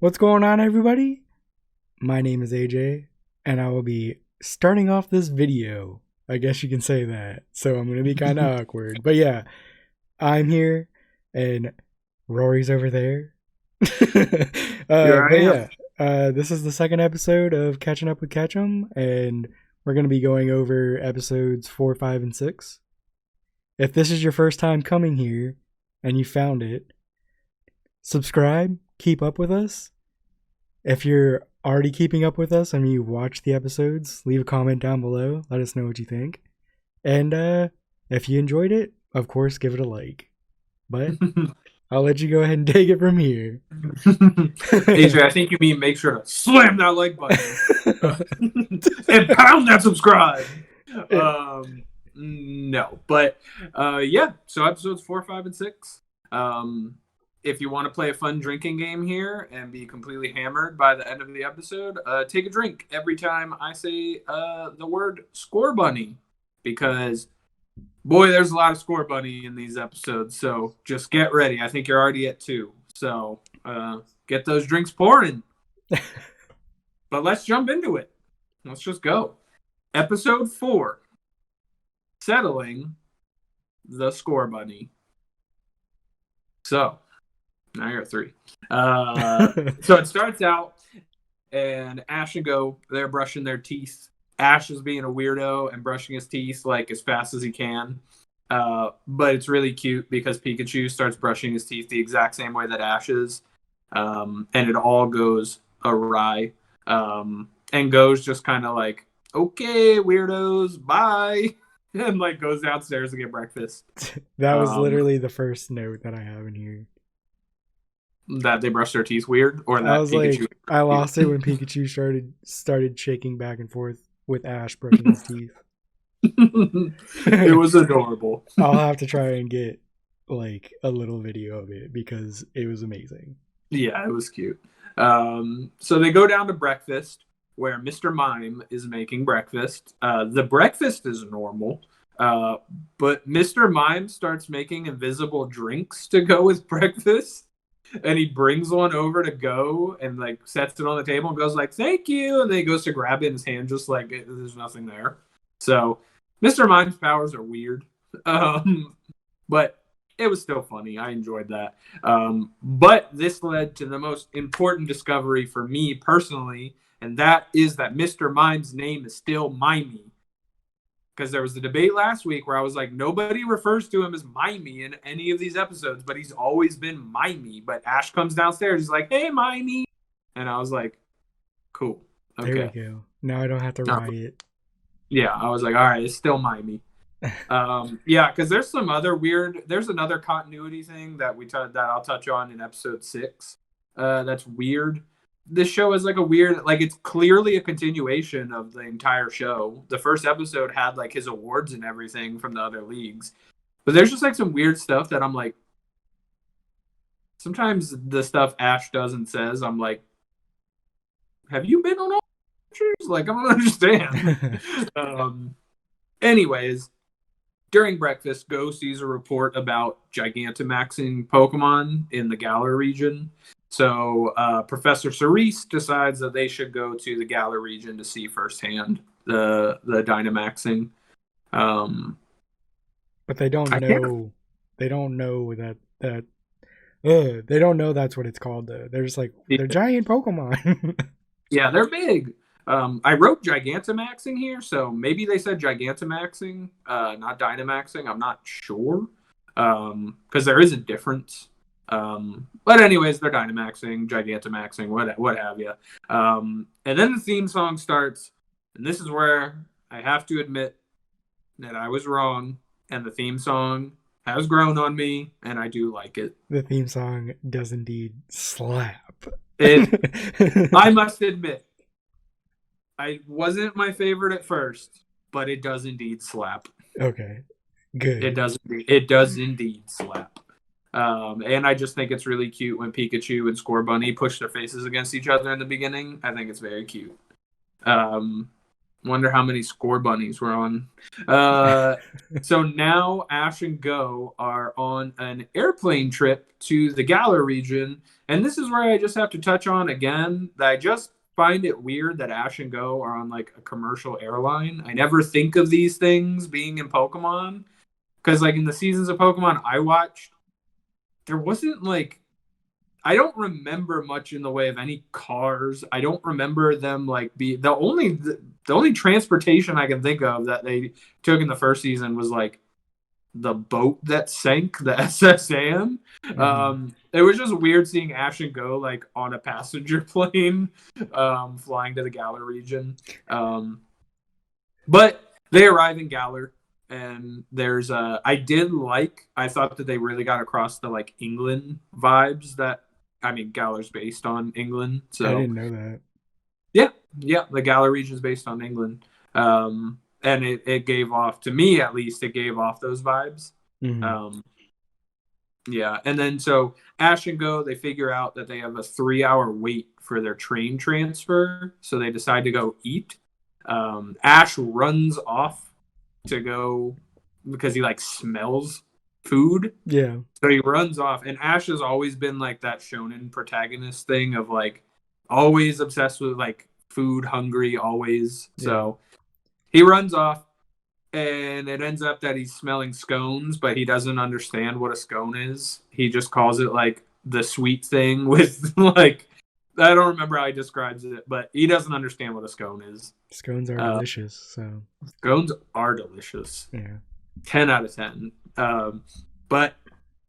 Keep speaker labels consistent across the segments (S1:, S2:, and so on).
S1: What's going on, everybody? My name is AJ, and I will be starting off this video. I guess you can say that. So I'm going to be kind of awkward. But yeah, I'm here, and Rory's over there.
S2: Here I
S1: But
S2: am.
S1: yeah, this is the second episode of Catching Up With Ketchum, and we're going to be going over episodes 4, 5, and 6. If this is your first time coming here, and you found it, subscribe, keep up with us. If you're already keeping up with us and you watch the episodes, leave a comment down below. Let us know what you think. And if you enjoyed it, of course, give it a like. But I'll let you go ahead and take it from here.
S2: AJ, I think you mean make sure to slam that like button and pound that subscribe. No, but yeah. So episodes 4, 5, and 6. If you want to play a fun drinking game here and be completely hammered by the end of the episode, take a drink every time I say the word score bunny, because boy, there's a lot of score bunny in these episodes. So just get ready. I think you're already at 2. So get those drinks pouring. But let's jump into it. Let's just go. Episode 4. Settling the score bunny. So now you're at 3. So it starts out, and Ash and Go, they're brushing their teeth. Ash is being a weirdo and brushing his teeth like as fast as he can. But it's really cute because Pikachu starts brushing his teeth the exact same way that Ash is. And it all goes awry. And Go's just kind of like, okay, weirdos, bye. And like goes downstairs to get breakfast.
S1: That was literally the first note that I have in here.
S2: That they brush their teeth weird, or
S1: I
S2: that
S1: was
S2: Pikachu.
S1: like, I lost it when Pikachu started shaking back and forth with Ash brushing his teeth.
S2: It was adorable.
S1: I'll have to try and get like a little video of it because it was amazing.
S2: Yeah, it was cute. So they go down to breakfast where Mr. Mime is making breakfast. The breakfast is normal, but Mr. Mime starts making invisible drinks to go with breakfast. And he brings one over to Go and like sets it on the table and goes like, thank you. And then he goes to grab it in his hand just like there's nothing there. So Mr. Mime's powers are weird. But it was still funny. I enjoyed that. But this led to the most important discovery for me personally, and that is that Mr. Mime's name is still Mimey. Because there was a debate last week where I was like, nobody refers to him as Mimey in any of these episodes, but he's always been Mimey. But Ash comes downstairs, he's like, hey, Mimey. And I was like, cool. Okay.
S1: There we go. Now I don't have to write it.
S2: Yeah, I was like, all right, it's still Mimey. Yeah, because there's another continuity thing that that I'll touch on in episode 6. That's weird. This show is like a weird, like it's clearly a continuation of the entire show. The first episode had like his awards and everything from the other leagues, but there's just like some weird stuff that I'm like, sometimes the stuff Ash does and says, I'm like, have you been on all pictures? Like, I don't understand. Anyways, during breakfast, Go sees a report about Gigantamaxing Pokemon in the Galar region. So Professor Cerise decides that they should go to the Galar region to see firsthand the Dynamaxing.
S1: But they don't know. They don't know that they don't know that's what it's called. Though they're just like they're giant Pokemon.
S2: Yeah, they're big. I wrote Gigantamaxing here, so maybe they said Gigantamaxing, not Dynamaxing. I'm not sure because there is a difference. But anyways, they're Dynamaxing, Gigantamaxing, what have you. And then the theme song starts, and this is where I have to admit that I was wrong, and the theme song has grown on me, and I do like it.
S1: The theme song does indeed slap.
S2: I must admit, I wasn't my favorite at first, but it does indeed slap.
S1: Okay, good.
S2: It does indeed slap. And I just think it's really cute when Pikachu and Score Bunny push their faces against each other in the beginning. I think it's very cute. Wonder how many Score Bunnies we're on. So now Ash and Go are on an airplane trip to the Galar region And this is where I just have to touch on again that I just find it weird that Ash and Go are on like a commercial airline. I never think of these things being in Pokemon because like in the seasons of Pokemon I watched, there wasn't like I don't remember much in the way of any cars. I don't remember them like be the only transportation I can think of that they took in the first season was like the boat that sank, the SSN. It was just weird seeing Ash and Go like on a passenger plane, flying to the Galar region. But they arrive in Galar, and there's I thought that they really got across the like England vibes that Galar's based on England, so
S1: I didn't know that.
S2: Yeah, the Galar region is based on England. And it gave off, to me at least, it gave off those vibes. Yeah, and then so Ash and Go, they figure out that they have a 3-hour wait for their train transfer, so they decide to go eat. Ash runs off to go because he like smells food.
S1: Yeah.
S2: So he runs off, and Ash has always been like that shonen protagonist thing of like always obsessed with like food, hungry, always.
S1: Yeah.
S2: So he runs off, and it ends up that he's smelling scones, but he doesn't understand what a scone is. He just calls it like the sweet thing with like, I don't remember how he describes it, but he doesn't understand what a scone is.
S1: Scones are delicious. So
S2: scones are delicious.
S1: Yeah.
S2: 10 out of 10. But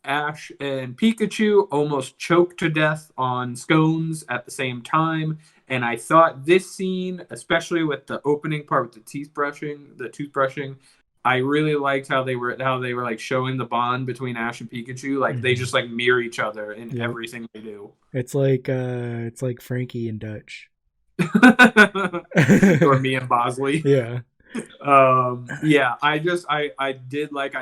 S2: Ash and Pikachu almost choked to death on scones at the same time. And I thought this scene, especially with the opening part with the toothbrushing, I really liked how they were like showing the bond between Ash and Pikachu. Like they just like mirror each other in everything they do.
S1: It's like Frankie and Dutch.
S2: Or me and Bosley.
S1: Yeah.
S2: Yeah, I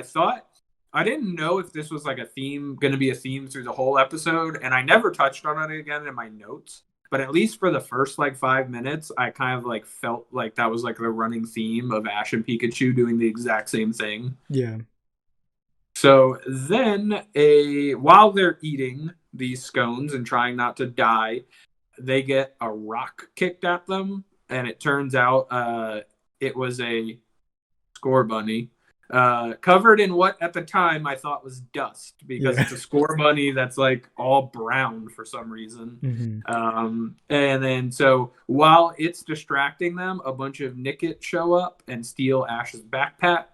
S2: thought I didn't know if this was like going to be a theme through the whole episode, and I never touched on it again in my notes. But at least for the first like 5 minutes, I kind of like felt like that was like the running theme of Ash and Pikachu doing the exact same thing.
S1: Yeah.
S2: So then while they're eating these scones and trying not to die, they get a rock kicked at them, and it turns out it was a score bunny. Covered in what at the time I thought was dust because it's a score bunny that's like all brown for some reason. And then so while it's distracting them, a bunch of Nickit show up and steal Ash's backpack.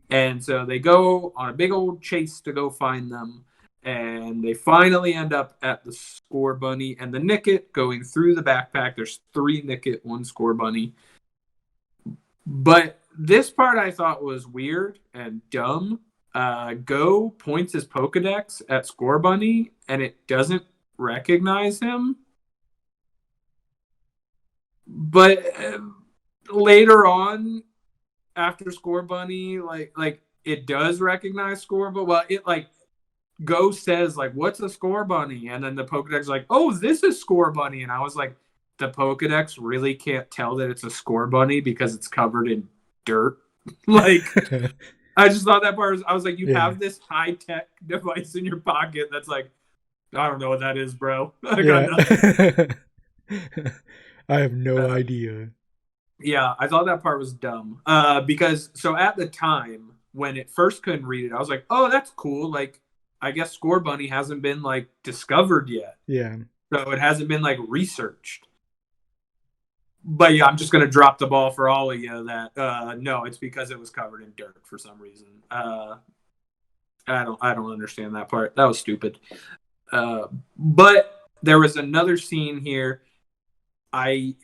S2: And so they go on a big old chase to go find them. And they finally end up at the score bunny and the Nickit going through the backpack. There's 3 Nickit, 1 score bunny. But this part I thought was weird and dumb. Go points his Pokedex at Score Bunny, and it doesn't recognize him. But later on, after Score Bunny, like it does recognize Score, but Go says like, "What's a Score Bunny?" And then the Pokedex is like, "Oh, this is Score Bunny," and I was like, the Pokedex really can't tell that it's a Score Bunny because it's covered in dirt. Like, I just thought that part I was like, you have this high-tech device in your pocket that's like, I don't know what that is, bro.
S1: I have no idea.
S2: Yeah, I thought that part was dumb. Because so at the time when it first couldn't read it, I was like, oh, that's cool. Like, I guess Score Bunny hasn't been like discovered yet.
S1: Yeah.
S2: So it hasn't been like researched. But yeah, I'm just gonna drop the ball for all of you that no, it's because it was covered in dirt for some reason. I don't understand that part. That was stupid. But there was another scene here. I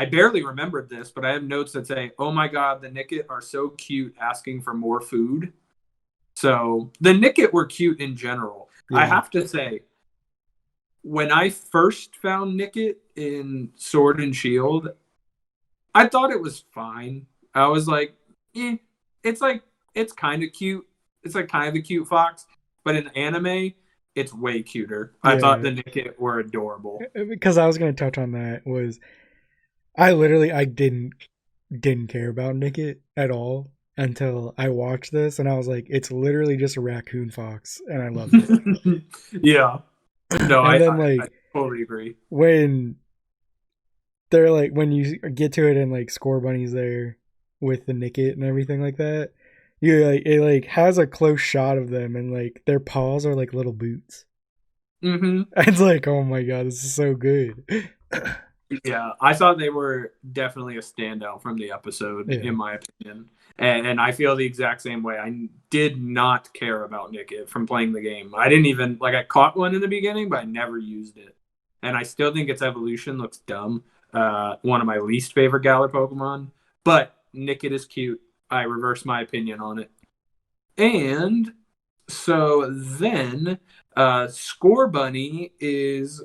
S2: barely remembered this, but I have notes that say, "Oh my god, the Nickit are so cute, asking for more food." So the Nickit were cute in general. Yeah. I have to say, when I first found Nickit in Sword and Shield, I thought it was fine. I was like, it's kind of cute. It's like kind of a cute fox. But in anime, it's way cuter. Yeah. I thought the Nickit were adorable.
S1: Because I was going to touch on that was, I didn't care about Nickit at all until I watched this, and I was like, it's literally just a raccoon fox, and I love it.
S2: Yeah. No,
S1: And then
S2: I totally agree.
S1: when they're when you get to it and Score Bunny's there with the Nickit and everything like that, you it has a close shot of them and their paws are like little boots.
S2: Mm-hmm.
S1: It's oh my god, this is so good.
S2: Yeah, I thought they were definitely a standout from the episode,
S1: Yeah.
S2: in my opinion. And I feel the exact same way. I did not care about Nickit from playing the game. I didn't even, I caught one in the beginning, but I never used it. And I still think its evolution looks dumb. One of my least favorite Galar Pokemon. But Nickit is cute. I reversed my opinion on it. And so then Score Bunny is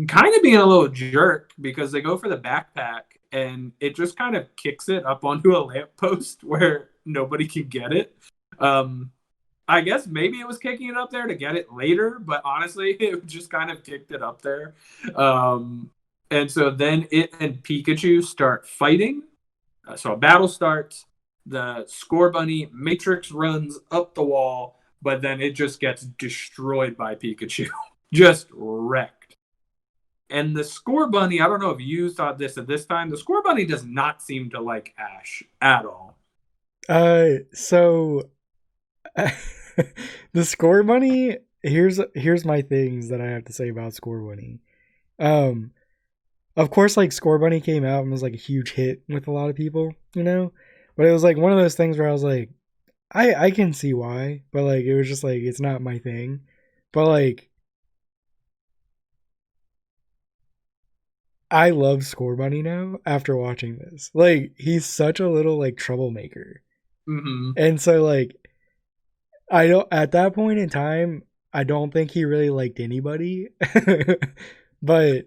S2: kind of being a little jerk because they go for the backpack and it just kind of kicks it up onto a lamppost where nobody can get it. I guess maybe it was kicking it up there to get it later, but honestly, it just kind of kicked it up there. And so then it and Pikachu start fighting. So a battle starts. The Score Bunny Matrix runs up the wall, but then it just gets destroyed by Pikachu. Just wrecked. And the Score Bunny, I don't know if you thought this at this time, the Score Bunny does not seem to like Ash at all.
S1: So the Score Bunny, here's my things that I have to say about Score Bunny. Of course, Score Bunny came out and was a huge hit with a lot of people, but it was one of those things where I was I can see why, but it was just it's not my thing. But I love Score Bunny now after watching this. He's such a little troublemaker.
S2: Mm-hmm.
S1: And so I don't, at that point in time, I don't think he really liked anybody. but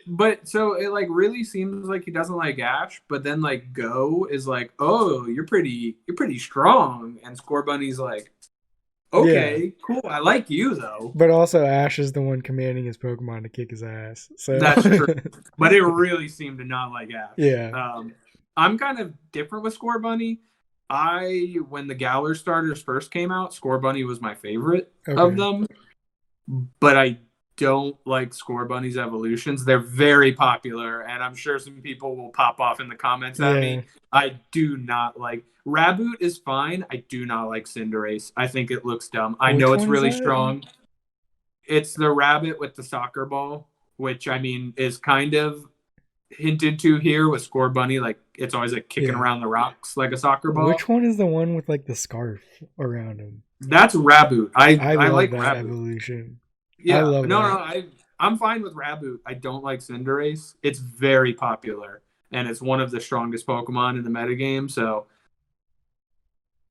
S2: but so it really seems like he doesn't like Ash, but then Go is oh, you're pretty strong, and Score Bunny's okay, yeah, cool, I like you though.
S1: But also Ash is the one commanding his Pokemon to kick his ass. So
S2: that's true. But it really seemed to not like Ash.
S1: Yeah.
S2: I'm kind of different with Score Bunny. When the Galar starters first came out, Score Bunny was my favorite of them. But I don't like Score Bunny's evolutions. They're very popular, and I'm sure some people will pop off in the comments at me. I do not like Raboot is fine. I do not like Cinderace. I think it looks dumb. I know it's really strong. It's the rabbit with the soccer ball, which I mean is kind of hinted to here with Score Bunny. It's always kicking around the rocks like a soccer ball.
S1: Which one is the one with the scarf around him?
S2: That's Raboot. I
S1: love
S2: like
S1: that
S2: Raboot.
S1: Evolution.
S2: Yeah, I love that. I'm fine with Raboot. I don't like Cinderace. It's very popular, and it's one of the strongest Pokemon in the metagame. So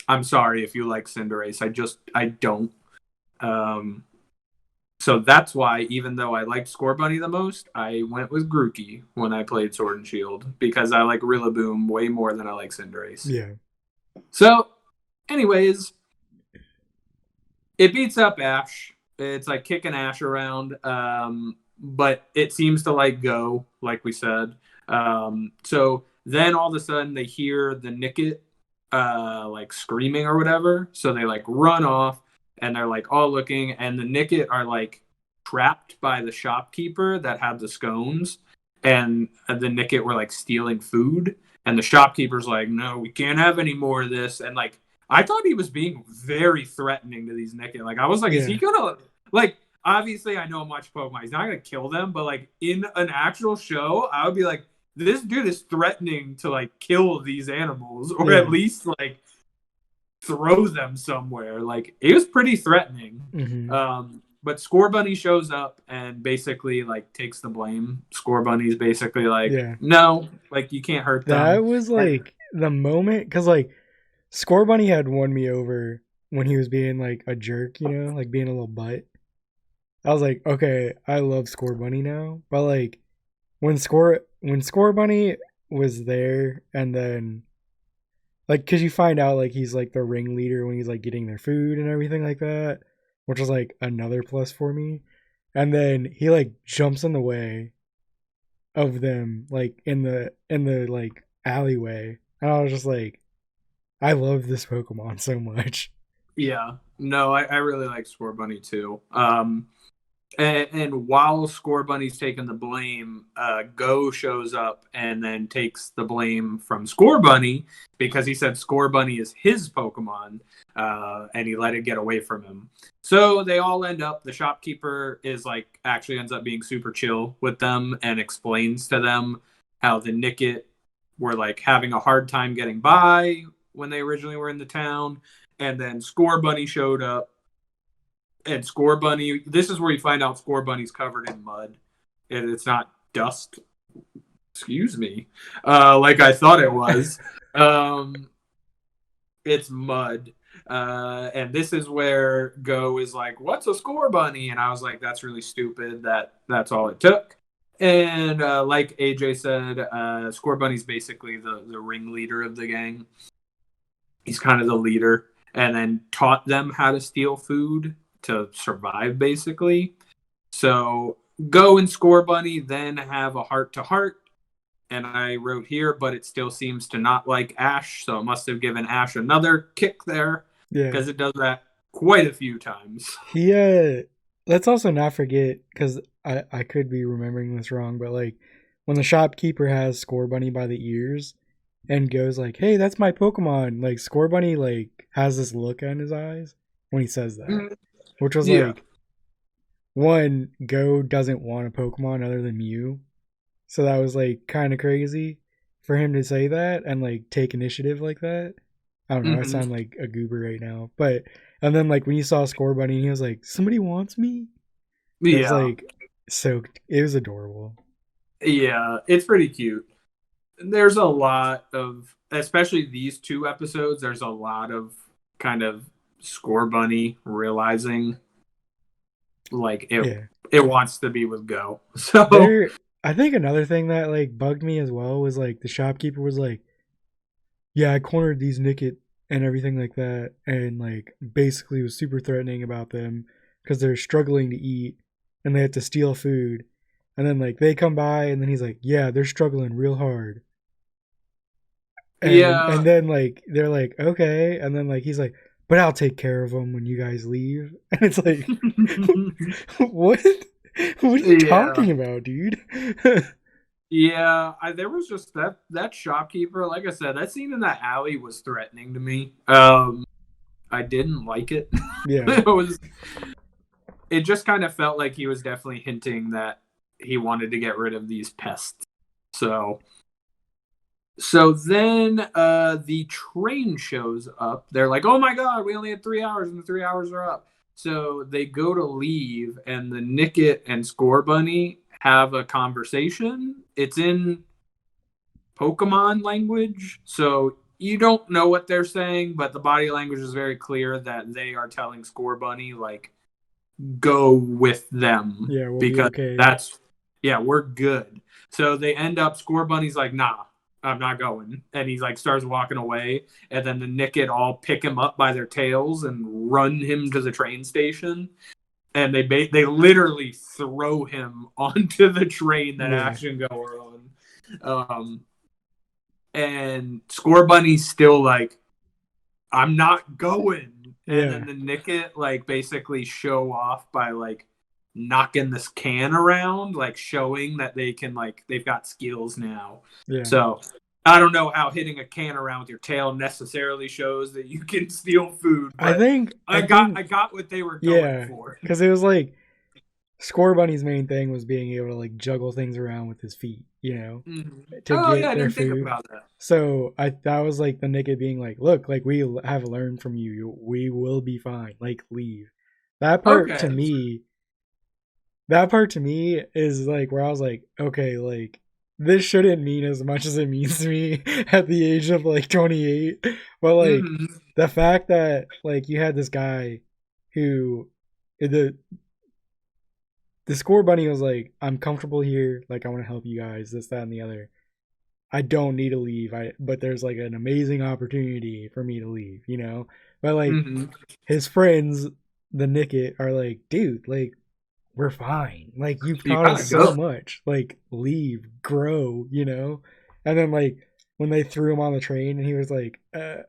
S2: I'm sorry if you like Cinderace. I don't. So that's why, even though I liked Score Bunny the most, I went with Grookey when I played Sword and Shield because I like Rillaboom way more than I like Cinderace.
S1: Yeah.
S2: So, anyways, it beats up Ash. It's kicking Ash around, but it seems to Go, like we said. So then all of a sudden they hear the Nickit screaming or whatever. So they run off and they're all looking, and the Nickit are trapped by the shopkeeper that had the scones, and the Nickit were stealing food, and the shopkeeper's no, we can't have any more of this, and I thought he was being very threatening to these Nickit. I was is he gonna obviously I know much Pokemon, he's not gonna kill them, but in an actual show, I would be this dude is threatening to kill these animals, or at least throw them somewhere. It was pretty threatening.
S1: Mm-hmm.
S2: But Score Bunny shows up and basically takes the blame. Score Bunny's basically no, you can't hurt them.
S1: That was the moment, because Score Bunny had won me over when he was being a jerk, being a little butt. I was okay, I love Score Bunny now. But when Score Bunny was there, and then because you find out he's the ringleader when he's getting their food and everything like that, which is another plus for me. And then he jumps in the way of them in the alleyway, and I was just I love this Pokemon so much.
S2: Yeah, no, I really like Score Bunny too. And while Score Bunny's taking the blame, Go shows up and then takes the blame from Score Bunny because he said Score Bunny is his Pokemon, and he let it get away from him. So they all end up. The shopkeeper is like actually ends up being super chill with them and explains to them how the Nickit were like having a hard time getting by when they originally were in the town, and then Score Bunny showed up. And Score Bunny, this is where you find out Score Bunny's covered in mud. And it's not dust, excuse me, like I thought it was. It's mud. And this is where Go is like, what's a Score Bunny? And I was like, that's really stupid. That's all it took. And like AJ said, Score Bunny's basically the ringleader of the gang. He's kind of the leader. And then taught them how to steal food to survive, basically. So Go and Score Bunny then have a heart-to-heart, and I wrote here, but it still seems to not like Ash, so it must have given Ash another kick there, because it does that quite a few times.
S1: Let's also not forget, because I could be remembering this wrong, but like when the shopkeeper has Score Bunny by the ears and goes like, hey, that's my Pokemon, like Score Bunny like has this look on his eyes when he says that. Which was like, one, Go doesn't want a Pokemon other than Mew. So that was like kind of crazy for him to say that and like take initiative like that. I don't know, I sound like a goober right now. But, and then like when you saw Score Bunny and he was like, somebody wants me? It was like, it was adorable.
S2: Yeah, it's pretty cute. There's a lot of, especially these two episodes, there's a lot of kind of Score Bunny realizing like it wants to be with Go. So
S1: I think another thing that like bugged me as well was like the shopkeeper was like, yeah, I cornered these Nickit and everything like that, and like basically was super threatening about them because they're struggling to eat and they have to steal food. And then like they come by and then he's like, yeah, they're struggling real hard. And then like they're like, okay, and then like he's like, but I'll take care of them when you guys leave. And it's like, what are you talking about, dude?
S2: There was just that shopkeeper, like I said, that scene in that alley was threatening to me. I didn't like it.
S1: Yeah.
S2: It just kind of felt like he was definitely hinting that he wanted to get rid of these pests. So then the train shows up. They're like, oh my god, we only had 3 hours and the 3 hours are up. So they go to leave and the Nickit and Score Bunny have a conversation. It's in Pokemon language, so you don't know what they're saying, but the body language is very clear that they are telling Score Bunny, like, go with them.
S1: Yeah, we'll
S2: because
S1: be okay.
S2: We're good. So they end up, Score Bunny's like, nah, I'm not going. And he like starts walking away. And then the Nickit all pick him up by their tails and run him to the train station. And they literally throw him onto the train that Ash and Go are on. And Score Bunny's still like, I'm not going. And then the Nickit like basically show off by like knocking this can around, like showing that they can like they've got skills now. So I don't know how hitting a can around with your tail necessarily shows that you can steal food. But I got what they were going for.
S1: Because it was like Score Bunny's main thing was being able to like juggle things around with his feet, you know,
S2: to get their food. Think about that.
S1: So that was like the Nickit being like, look, like we have learned from you. We will be fine. Like leave. That part to me is like where I was like, okay, like this shouldn't mean as much as it means to me at the age of like 28. But like the fact that like you had this guy who the Score Bunny was like, I'm comfortable here, like I want to help you guys, this, that, and the other. I don't need to leave. But there's like an amazing opportunity for me to leave, you know? But like his friends, the Nickit, are like, dude, like we're fine. Like you've taught us so much. Like leave, grow, you know? And then like when they threw him on the train and he was like, and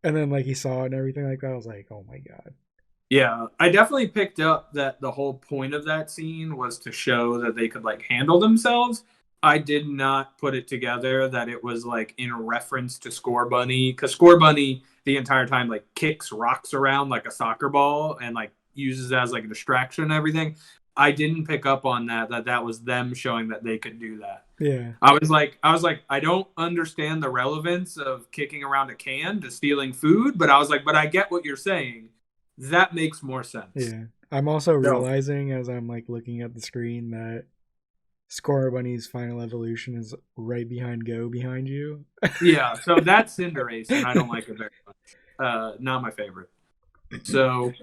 S1: then like he saw it and everything like that, I was like, oh my god.
S2: Yeah, I definitely picked up that the whole point of that scene was to show that they could like handle themselves. I did not put it together that it was like in reference to Score Bunny, because Score Bunny the entire time like kicks rocks around like a soccer ball and like uses it as like a distraction and everything. I didn't pick up on that was them showing that they could do that.
S1: Yeah.
S2: I was like, I don't understand the relevance of kicking around a can to stealing food, but I was like, but I get what you're saying. That makes more sense.
S1: Yeah. I'm also
S2: So
S1: realizing as I'm like looking at the screen that Score Bunny's final evolution is right behind Go behind you.
S2: yeah, so that's Cinderace, and I don't like it very much. Not my favorite. So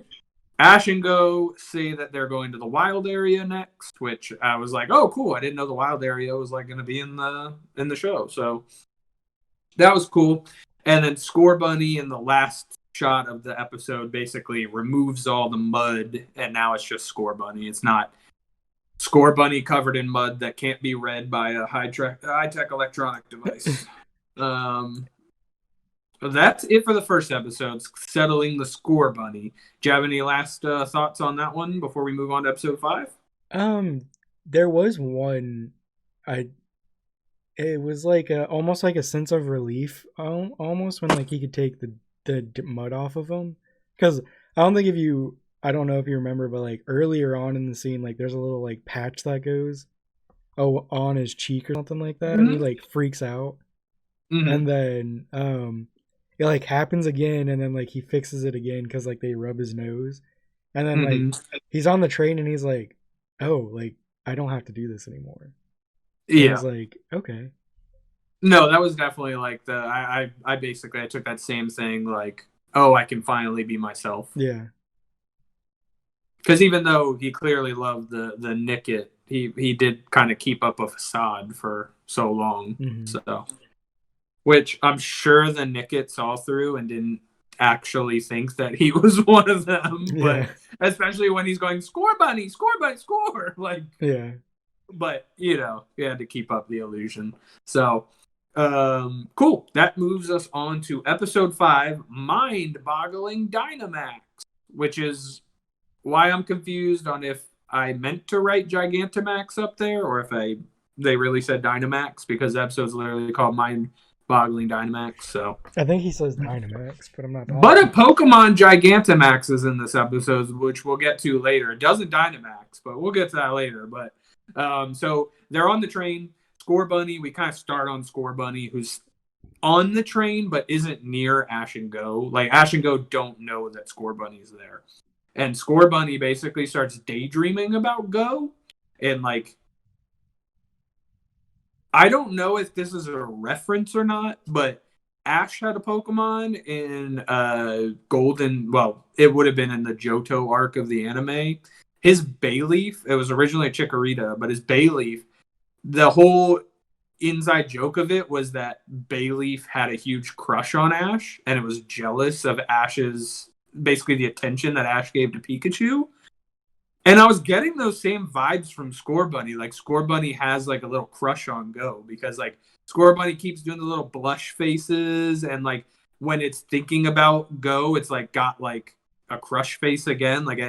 S2: Ash and Go say that they're going to the wild area next, which I was like, oh, cool. I didn't know the wild area was like going to be in the show. So that was cool. And then Score Bunny in the last shot of the episode basically removes all the mud, and now it's just Score Bunny. It's not Score Bunny covered in mud that can't be read by a high-tech electronic device. That's it for the first episode, settling the Score Bunny. Do you have any last thoughts on that one before we move on to episode 5?
S1: um there was one I it was like almost like a sense of relief almost when like he could take the mud off of him, because I don't know if you remember, but like earlier on in the scene, like there's a little like patch that goes on his cheek or something like that, and he
S2: Mm-hmm.
S1: like freaks out,
S2: Mm-hmm.
S1: and then it like happens again, and then like he fixes it again because like they rub his nose, and then like
S2: Mm-hmm.
S1: he's on the train and he's like, oh, like I don't have to do this anymore. And I was
S2: Yeah.
S1: like, okay.
S2: No, that was definitely like I basically I took that same thing like, oh, I can finally be myself.
S1: Yeah.
S2: Because even though he clearly loved the Nicket, he did kind of keep up a facade for so long.
S1: Mm-hmm.
S2: So, which I'm sure the Nicket saw through and didn't actually think that he was one of them. But
S1: Yeah.
S2: especially when he's going Score Bunny, Score Bunny, Score, like,
S1: Yeah.
S2: but you know, he had to keep up the illusion. So, cool. That moves us on to episode 5, Mind Boggling Dynamax, which is why I'm confused on if I meant to write Gigantamax up there or if they really said Dynamax, because the episode's literally called Mind Boggling Dynamax. So,
S1: I think he says Dynamax, but I'm not
S2: but a
S1: positive.
S2: Pokemon Gigantamax is in this episode, which we'll get to later. It doesn't Dynamax, but we'll get to that later. But so they're on the train. Score Bunny, we kind of start on Score Bunny, who's on the train but isn't near Ash and Go. Like Ash and Go don't know that Score Bunny's there. And Score Bunny basically starts daydreaming about Go. And like I don't know if this is a reference or not, but Ash had a Pokemon in Golden. Well, it would have been in the Johto arc of the anime. His Bayleaf, it was originally a Chikorita, but his Bayleaf, the whole inside joke of it was that Bayleaf had a huge crush on Ash, and it was jealous of Ash's, basically the attention that Ash gave to Pikachu. And I was getting those same vibes from Score Bunny. Like Score Bunny has like a little crush on Go, because like Score Bunny keeps doing the little blush faces, and like when it's thinking about Go, it's like got like a crush face again. Like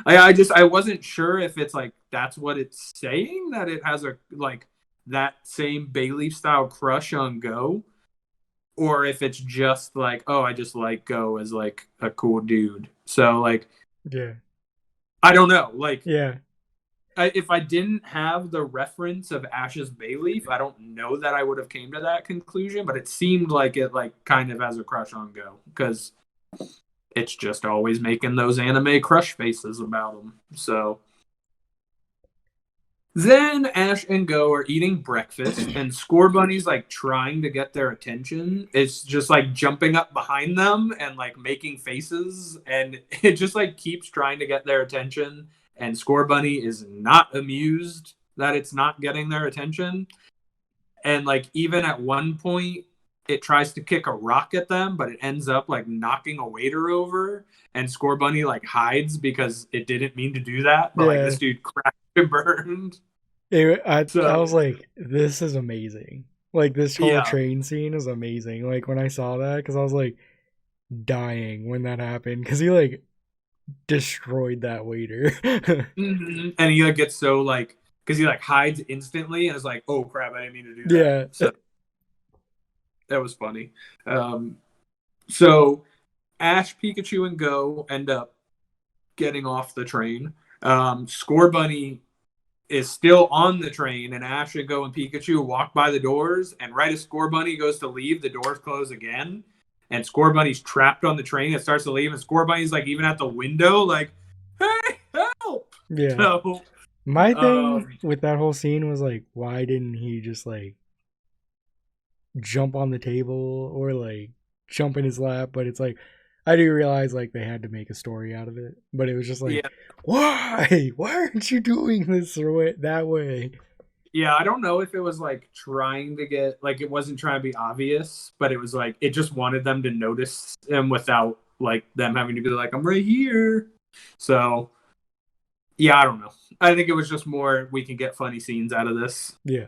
S2: I wasn't sure if it's like that's what it's saying, that it has a like that same Bayleaf style crush on Go, or if it's just like, oh, I just like Go as like a cool dude. So like
S1: Yeah.
S2: I don't know. Like
S1: Yeah.
S2: if I didn't have the reference of Ash's Bayleaf, I don't know that I would have came to that conclusion, but it seemed like it like kind of has a crush on Go, because it's just always making those anime crush faces about him. So then Ash and Go are eating breakfast, and Score Bunny's like trying to get their attention. It's just like jumping up behind them and like making faces, and it just like keeps trying to get their attention. And Score Bunny is not amused that it's not getting their attention. And like even at one point, it tries to kick a rock at them, but it ends up like knocking a waiter over. And Score Bunny like hides because it didn't mean to do that. But like
S1: Yeah.
S2: this dude crashed and burned.
S1: I
S2: So
S1: was like, this is amazing. Like this whole
S2: yeah,
S1: train scene is amazing. Like when I saw that, because I was like dying when that happened. Because he like destroyed that waiter.
S2: And he like gets so like because he like hides instantly and is like, oh crap, I didn't mean to do that.
S1: Yeah.
S2: So that was funny. Um, so Ash, Pikachu, and Go end up getting off the train. Score Bunny is still on the train, and Ash and Go and Pikachu walk by the doors. And right as Score Bunny goes to leave, the doors close again, and Score Bunny's trapped on the train. It starts to leave, and Score Bunny's like even at the window, like, "Hey, help!"
S1: Yeah.
S2: So,
S1: My thing
S2: um,
S1: with that whole scene was like, why didn't he just like jump on the table or like jump in his lap? But it's like, I do realize like they had to make a story out of it, but it was just like,
S2: yeah,
S1: why aren't you doing this or that way?
S2: yeah. I don't know if it was like trying to get like it wasn't trying to be obvious, but it was like it just wanted them to notice him without like them having to be like, "I'm right here." So yeah, I don't know. I think it was just more we can get funny scenes out of this.
S1: Yeah.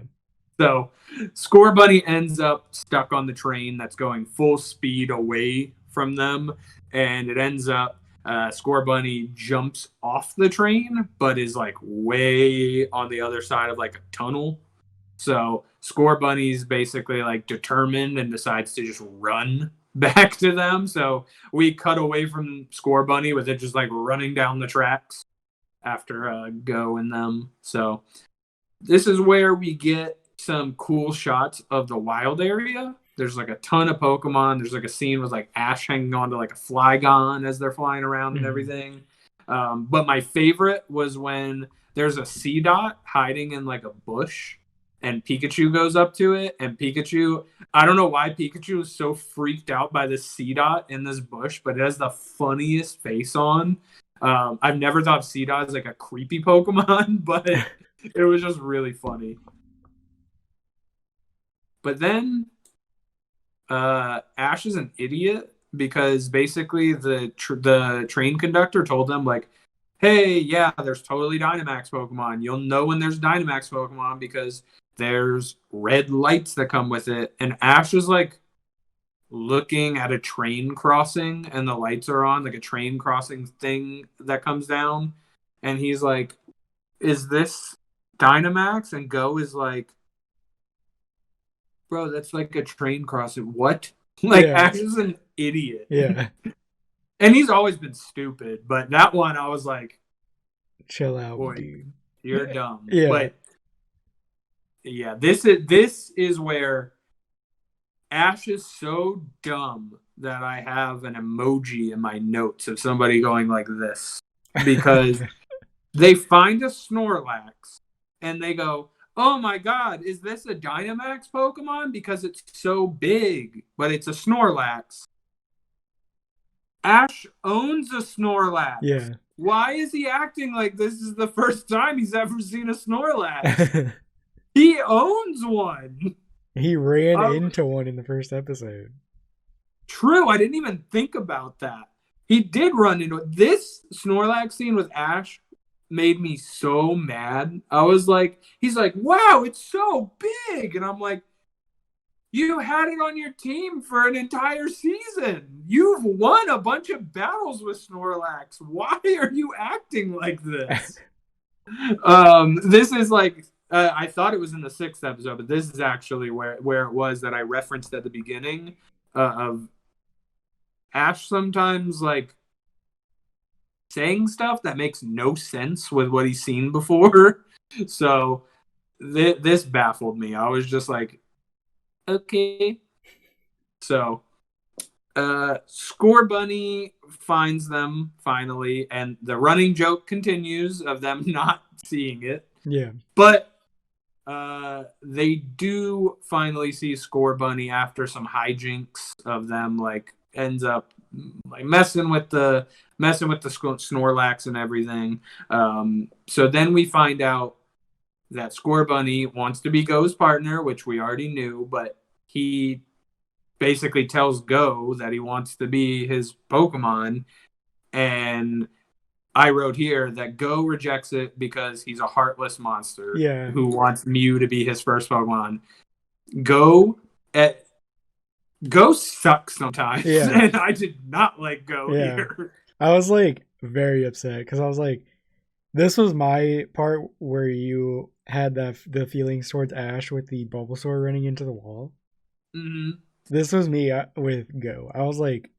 S2: So, Score Bunny ends up stuck on the train that's going full speed away from them, and it ends up Score Bunny jumps off the train, but is like way on the other side of like a tunnel. So Score Bunny's basically like determined and decides to just run back to them. So we cut away from Score Bunny with it just like running down the tracks after Go and them. So this is where we get some cool shots of the wild area. There's like a ton of Pokemon. There's like a scene with like Ash hanging on to like a Flygon as they're flying around and everything. But my favorite was when there's a C dot hiding in like a bush and Pikachu goes up to it. And Pikachu, I don't know why Pikachu is so freaked out by this C dot in this bush, but it has the funniest face on. I've never thought C dot is like a creepy Pokemon, but it was just really funny. But then Ash is an idiot because basically the train conductor told them like, "Hey, yeah, there's totally Dynamax Pokemon. You'll know when there's Dynamax Pokemon because there's red lights that come with it." And Ash is like looking at a train crossing and the lights are on, like a train crossing thing that comes down, and he's like, "Is this Dynamax?" And Go is like, "Bro, that's like a train crossing." What? Like
S1: Yeah.
S2: Ash is an idiot.
S1: Yeah.
S2: And he's always been stupid, but that one I was like,
S1: Chill out,
S2: boy,
S1: dude.
S2: you're dumb.
S1: Yeah.
S2: But yeah, this is where Ash is so dumb that I have an emoji in my notes of somebody going like this. Because they find a Snorlax and they go, "Oh my god, is this a Dynamax Pokemon? Because it's so big, but it's a Snorlax." Ash owns a Snorlax.
S1: Yeah.
S2: Why is he acting like this is the first time he's ever seen a Snorlax? He owns one.
S1: He ran into one in the first episode.
S2: True, I didn't even think about that. He did run into it. This Snorlax scene with Ash made me so mad. I was like, he's like, "Wow, it's so big." And I'm like, "You had it on your team for an entire season. You've won a bunch of battles with Snorlax. Why are you acting like this?" This is like I thought it was in the 6th episode, but this is actually where it was that I referenced at the beginning of Ash sometimes like saying stuff that makes no sense with what he's seen before. So this baffled me. I was just like, okay. So Score Bunny finds them finally, and the running joke continues of them not seeing it.
S1: Yeah.
S2: But they do finally see Score Bunny after some hijinks of them like ends up like messing with the Snorlax and everything. So then we find out that Score Bunny wants to be Go's partner, which we already knew, but he basically tells Go that he wants to be his Pokemon. And I wrote here that Go rejects it because he's a heartless monster who wants Mew to be his first Pokemon. Go sucks sometimes, and I did not like Go here.
S1: I was like very upset because I was like, this was my part where you had the feelings towards Ash with the Bulbasaur running into the wall.
S2: Mm-hmm.
S1: This was me with Go. I was like,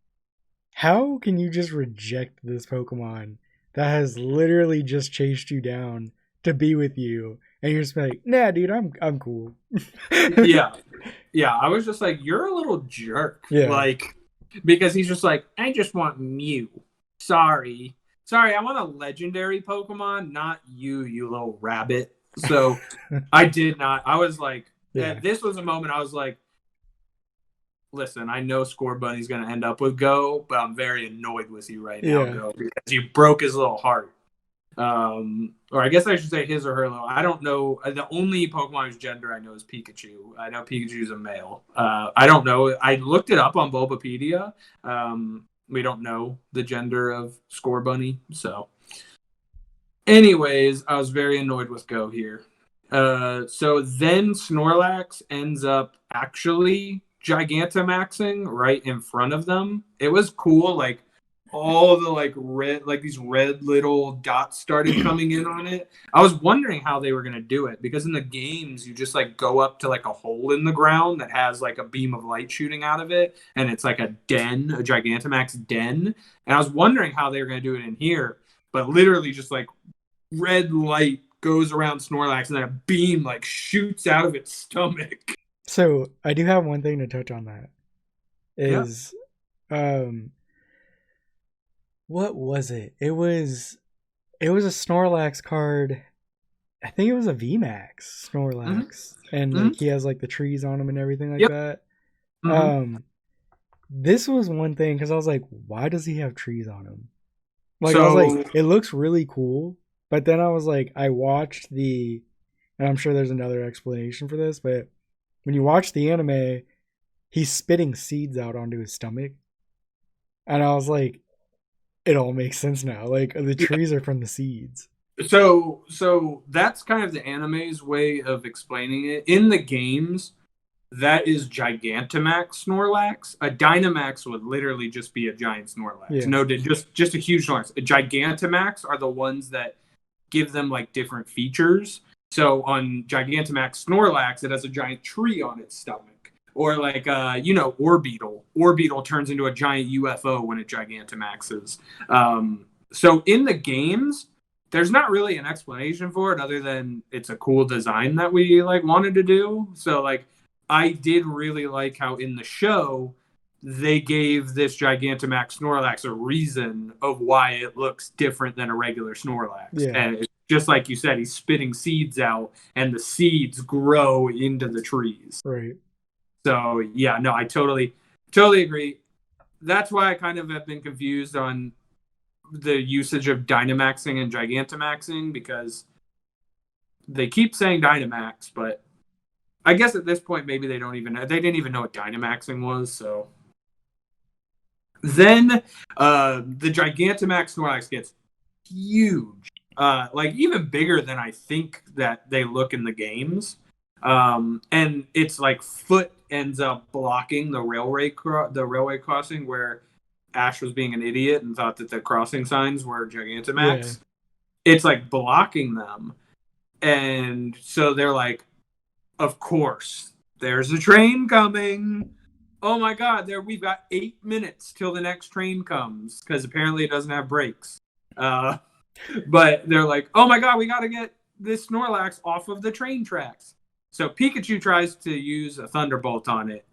S1: how can you just reject this Pokemon that has literally just chased you down to be with you, and you're just like, nah, dude, I'm cool.
S2: Yeah. Yeah, I was just like, you're a little jerk.
S1: Yeah.
S2: Like, because he's just like, I just want Mew. Sorry. Sorry, I want a legendary Pokemon, not you, you little rabbit. So I did not. I was like,
S1: Yeah.
S2: this was a moment I was like, listen, I know Score Bunny's going to end up with Go, but I'm very annoyed with you right now,
S1: Yeah.
S2: Go, because you broke his little heart. Or I guess I should say his or her little. I don't know. The only Pokemon whose gender I know is Pikachu. I know Pikachu's a male. I don't know. I looked it up on Bulbapedia. We don't know the gender of Score Bunny. So, anyways, I was very annoyed with Go here. So then Snorlax ends up actually Gigantamaxing right in front of them. It was cool. Like, all the like red, like these red little dots started coming in on it. I was wondering how they were going to do it, because in the games you just like go up to like a hole in the ground that has like a beam of light shooting out of it, and it's like a den, a Gigantamax den. And I was wondering how they were going to do it in here, but literally just like red light goes around Snorlax and then a beam like shoots out of its stomach.
S1: So I do have one thing to touch on that. Is what was it? It was a Snorlax card. I think it was a VMAX Snorlax. And like he has like the trees on him and everything like that. This was one thing, because I was like, why does he have trees on him? Like, I was like, it looks really cool. But then I was like, I watched and I'm sure there's another explanation for this, but when you watch the anime, he's spitting seeds out onto his stomach. And I was like, it all makes sense now. Like, the trees are from the seeds.
S2: So that's kind of the anime's way of explaining it. In the games, that is Gigantamax Snorlax. A Dynamax would literally just be a giant Snorlax.
S1: Yeah.
S2: No, just a huge Snorlax. A Gigantamax are the ones that give them like different features. So on Gigantamax Snorlax, it has a giant tree on its stomach. Or like, Orbeetle. Orbeetle turns into a giant UFO when it Gigantamaxes. So in the games, there's not really an explanation for it other than it's a cool design that we like wanted to do. So like, I did really like how in the show they gave this Gigantamax Snorlax a reason of why it looks different than a regular Snorlax.
S1: Yeah.
S2: And it's just like you said, he's spitting seeds out and the seeds grow into the trees.
S1: Right.
S2: So yeah, no, I totally agree. That's why I kind of have been confused on the usage of Dynamaxing and Gigantamaxing, because they keep saying Dynamax, but I guess at this point maybe they didn't even know what Dynamaxing was. So then the Gigantamax Snorlax gets huge, like even bigger than I think that they look in the games. And it's like foot ends up blocking the railway crossing where Ash was being an idiot and thought that the crossing signs were Gigantamax. Yeah. It's like blocking them. And so they're like, of course, there's a train coming. Oh my God, we've got 8 minutes till the next train comes, because apparently it doesn't have brakes. But they're like, oh my God, we got to get this Snorlax off of the train tracks. So Pikachu tries to use a Thunderbolt on it,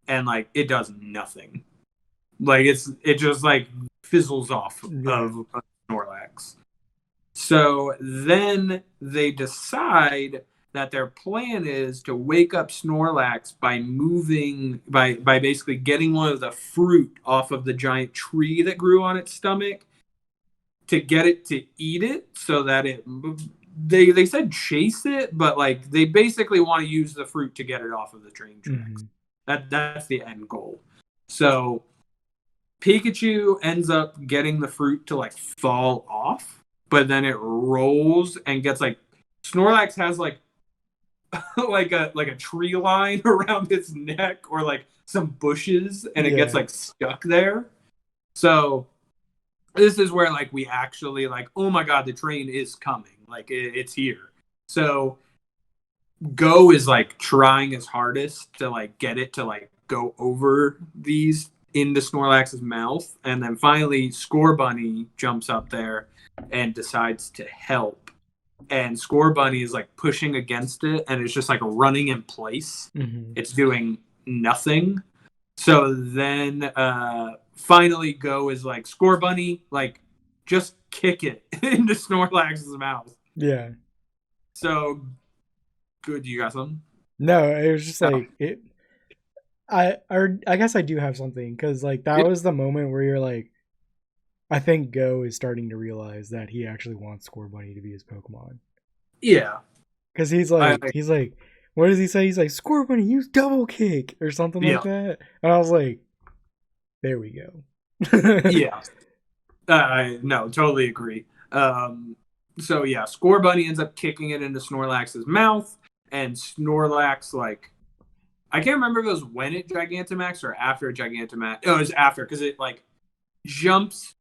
S2: and like it does nothing. Like it just like fizzles off of Snorlax. So then they decide that their plan is to wake up Snorlax by basically getting one of the fruit off of the giant tree that grew on its stomach, to get it to eat it, so that they said chase it, but like they basically want to use the fruit to get it off of the train tracks. That's the end goal. So Pikachu ends up getting the fruit to like fall off, but then it rolls and gets like, Snorlax has like like a tree line around its neck, or like some bushes, and it gets like stuck there. So this is where like we actually like, oh my god, the train is coming, like it's here. So Go is like trying his hardest to like get it to like go over these into Snorlax's mouth, and then finally Score Bunny jumps up there and decides to help. And Score Bunny is like pushing against it, and it's just like running in place.
S1: Mm-hmm.
S2: It's doing nothing. So then finally Go is like, Score Bunny, like just kick it into Snorlax's mouth.
S1: Yeah.
S2: So good, you got something?
S1: No, it was just
S2: Oh.
S1: like it. I guess I do have something because like that
S2: Yeah.
S1: was the moment where you're like, I think Go is starting to realize that he actually wants Score Bunny to be his Pokemon.
S2: Yeah.
S1: Because he's like, what does he say? He's like, Score Bunny, use double kick or something
S2: Yeah.
S1: like that. And I was like, there we go.
S2: Yeah. No, totally agree. So yeah, Score Bunny ends up kicking it into Snorlax's mouth, and Snorlax, like, I can't remember if it was when it Gigantamax or after Gigantamax. Oh, it was after, because it like jumps,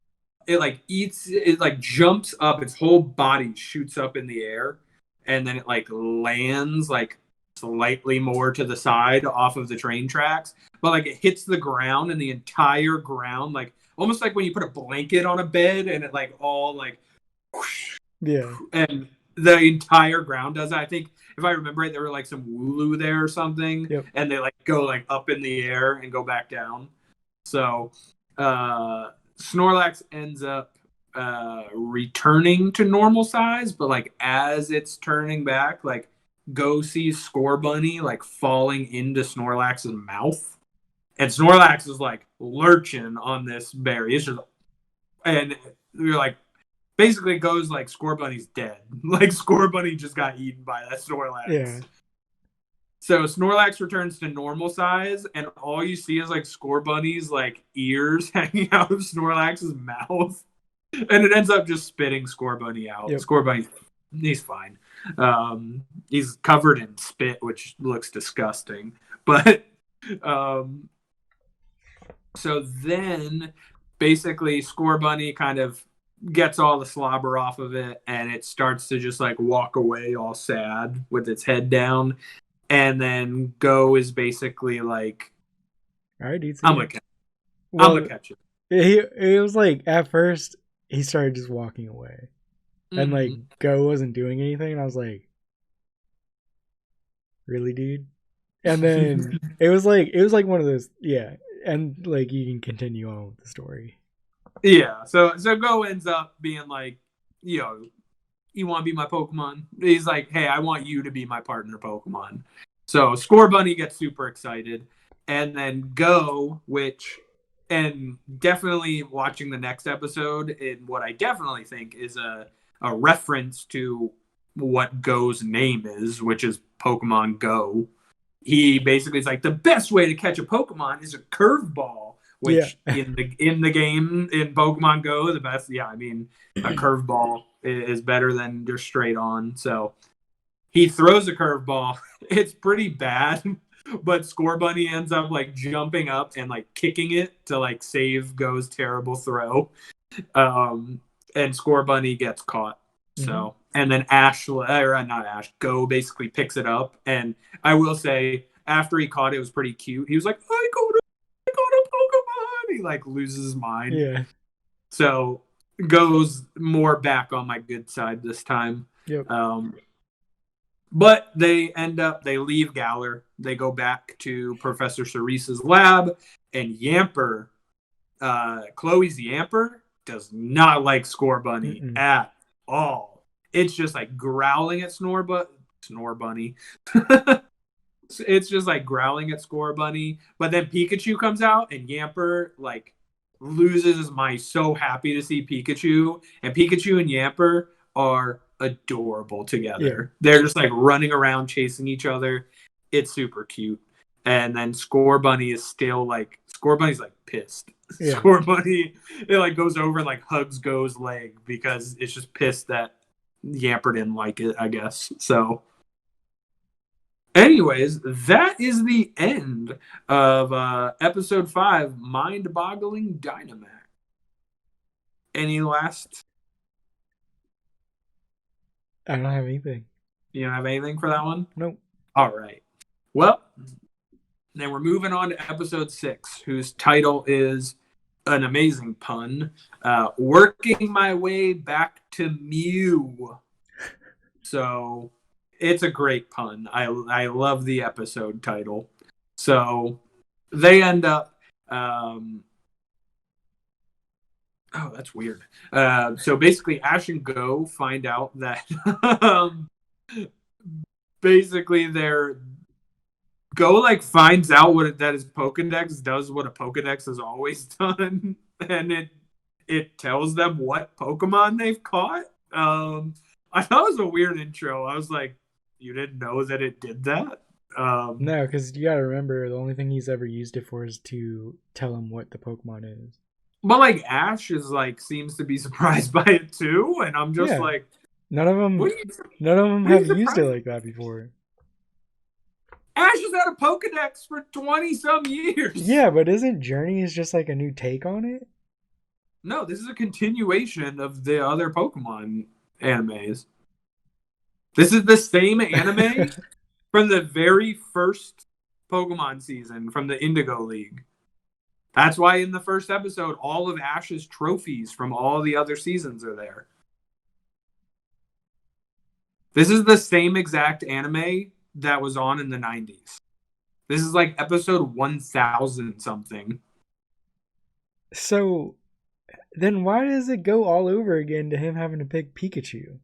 S2: it like eats, it like jumps up, its whole body shoots up in the air, and then it like lands like slightly more to the side off of the train tracks, but like it hits the ground, and the entire ground, like almost like when you put a blanket on a bed and it like all like whoosh,
S1: Yeah.
S2: and the entire ground does that. I think if I remember right, there were like some Wooloo there or something,
S1: Yep.
S2: and they like go like up in the air and go back down. So Snorlax ends up returning to normal size, but like as it's turning back, like Go sees Score Bunny like falling into Snorlax's mouth, and Snorlax is like lurching on this berry. It's just, and you're like, basically Goes like, Score Bunny's dead. Like Score Bunny just got eaten by that Snorlax.
S1: Yeah.
S2: So Snorlax returns to normal size, and all you see is like Score Bunny's like ears hanging out of Snorlax's mouth, and it ends up just spitting Score Bunny out.
S1: Yep.
S2: Score Bunny, he's fine. He's covered in spit, which looks disgusting. But so then basically Score Bunny kind of gets all the slobber off of it, and it starts to just like walk away all sad with its head down. And then Go is basically like,
S1: all right, dude.
S2: I'm gonna catch it.
S1: It was like at first he started just walking away, and like
S2: Mhm.
S1: Go wasn't doing anything, and I was like, really, dude? And then it was like one of those, yeah. And like you can continue on with the story.
S2: Yeah, so Go ends up being like, yo, you want to be my Pokemon? He's like, hey, I want you to be my partner Pokemon. So Score Bunny gets super excited, and then Go, and definitely watching the next episode, in what I definitely think is a reference to what Go's name is, which is Pokemon Go. He basically is like, the best way to catch a Pokemon is a curveball, which
S1: Yeah.
S2: in the game in Pokemon Go, the best. Yeah, I mean, a curveball is better than just straight on. So he throws a curveball. It's pretty bad, but Score Bunny ends up like jumping up and like kicking it to like save Go's terrible throw. And Score Bunny gets caught. So, and then Go basically picks it up. And I will say, after he caught it, it was pretty cute. He was like, I got a Pokemon. He like loses his mind.
S1: Yeah.
S2: So Goes more back on my good side this time.
S1: Yep.
S2: But they leave Galar. They go back to Professor Cerise's lab, and Yamper, Chloe's Yamper, does not like Score Bunny at all. It's just like growling at Snore Bunny. It's just like growling at Score Bunny. But then Pikachu comes out, and Yamper like loses his mind. So happy to see Pikachu, and Pikachu and Yamper are adorable together. Yeah. They're just like running around chasing each other. It's super cute. And then Score Bunny is still like, Score Bunny's like pissed. Yeah. Score Bunny, it like goes over and like hugs Go's leg because it's just pissed that Yamper didn't like it, I guess. So anyways, that is the end of episode 5, Mind Boggling Dynamax. Any last?
S1: I don't have anything.
S2: You don't have anything for that one?
S1: Nope.
S2: All right. Well, then we're moving on to episode 6, whose title is an amazing pun, Working My Way Back to Mew. So it's a great pun. I love the episode title. So they end up... oh, that's weird. So basically, Ash and Go find out that basically they're... Go like finds out that his Pokedex does what a Pokedex has always done, and it tells them what Pokemon they've caught. I thought it was a weird intro. I was like, you didn't know that it did that?
S1: No, because you gotta remember, the only thing he's ever used it for is to tell him what the Pokemon is.
S2: But like Ash is like seems to be surprised by it too, and I'm just like,
S1: none of them have used it like that before.
S2: Ash has had a Pokedex for 20-some years.
S1: Yeah, but isn't Journeys just like a new take on it?
S2: No, this is a continuation of the other Pokemon animes. This is the same anime from the very first Pokemon season from the Indigo League. That's why in the first episode, all of Ash's trophies from all the other seasons are there. This is the same exact anime that was on in the 90s. This is like episode 1000 something.
S1: So then why does it go all over again to him having to pick Pikachu?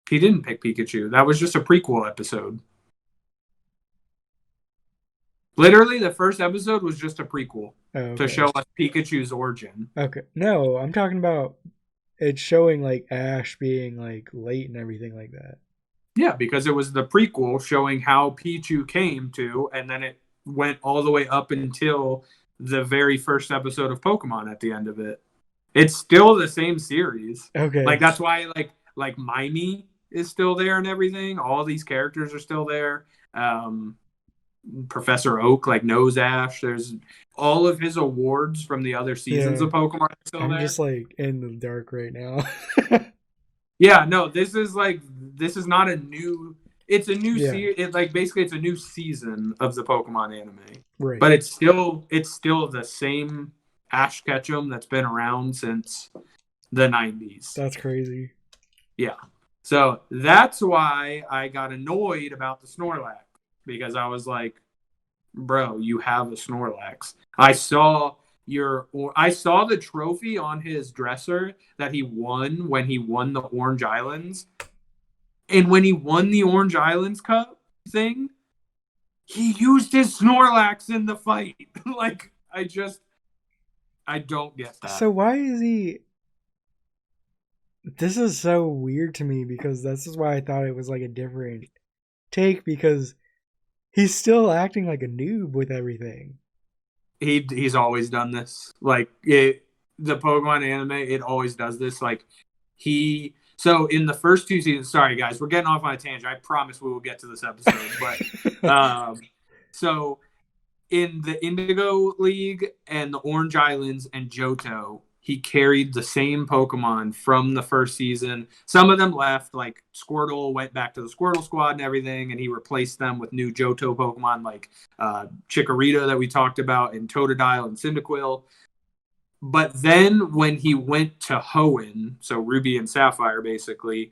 S2: He didn't pick Pikachu. That was just a prequel episode. Literally, the first episode was just a prequel to show us Pikachu's origin.
S1: Okay. No, I'm talking about it showing like Ash being like late and everything like that.
S2: Yeah, because it was the prequel showing how Pichu came to, and then it went all the way up until the very first episode of Pokemon at the end of it. It's still the same series.
S1: Okay.
S2: Like, that's why, like Mimey is still there and everything. All these characters are still there. Professor Oak, like, knows Ash. There's all of his awards from the other seasons of Pokemon are still there.
S1: I'm just, like, in the dark right now.
S2: Yeah, no, this is not a new... It's a new series. Basically, it's a new season of the Pokemon anime.
S1: Right.
S2: But it's still the same Ash Ketchum that's been around since the 90s.
S1: That's crazy.
S2: Yeah. So that's why I got annoyed about the Snorlax. Because I was like, bro, you have a Snorlax. I saw the trophy on his dresser that he won when he won the Orange Islands. And when he won the Orange Islands Cup thing, he used his Snorlax in the fight. Like, I don't get that.
S1: So why is he... This is so weird to me because this is why I thought it was like a different take, because he's still acting like a noob with everything.
S2: He's always done this. Like, the Pokemon anime, it always does this. Like, so in the first 2 seasons, sorry guys, we're getting off on a tangent. I promise we will get to this episode. But so in the Indigo League and the Orange Islands and Johto, he carried the same Pokemon from the first season. Some of them left, like Squirtle went back to the Squirtle squad and everything, and he replaced them with new Johto Pokemon like Chikorita that we talked about, and Totodile and Cyndaquil. But then when he went to Hoenn, so Ruby and Sapphire basically,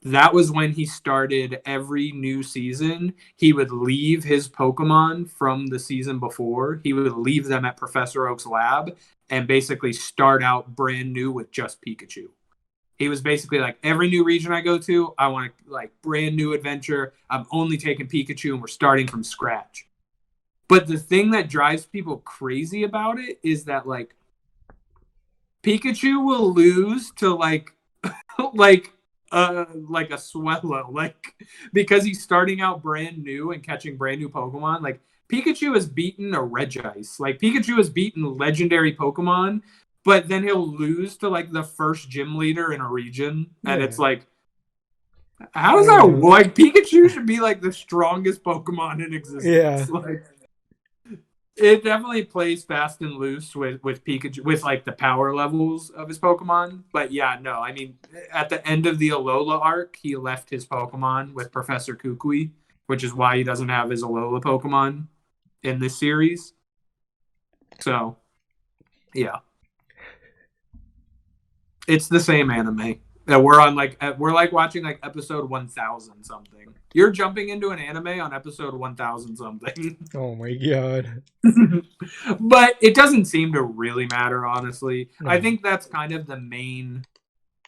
S2: that was when he started every new season. He would leave his Pokemon from the season before. He would leave them at Professor Oak's lab and basically start out brand new with just Pikachu. He was basically like, every new region I go to, I want to like brand new adventure. I'm only taking Pikachu and we're starting from scratch. But the thing that drives people crazy about it is that like Pikachu will lose to like a Swellow, like, because he's starting out brand new and catching brand new Pokemon. Like, Pikachu has beaten a Regice. Like, Pikachu has beaten legendary Pokemon, but then he'll lose to like the first gym leader in a region, and it's like, how does that work? Like, Pikachu should be like the strongest Pokemon in existence.
S1: Yeah.
S2: Like, It definitely plays fast and loose with Pikachu, with like the power levels of his Pokemon. But yeah, no, I mean, at the end of the Alola arc, he left his Pokemon with Professor Kukui, which is why he doesn't have his Alola Pokemon in this series. So, yeah, it's the same anime that we're on. We're like watching like episode 1000 something. You're jumping into an anime on episode 1000 something.
S1: Oh my god.
S2: But it doesn't seem to really matter, honestly.
S1: No.
S2: I think that's kind of the main.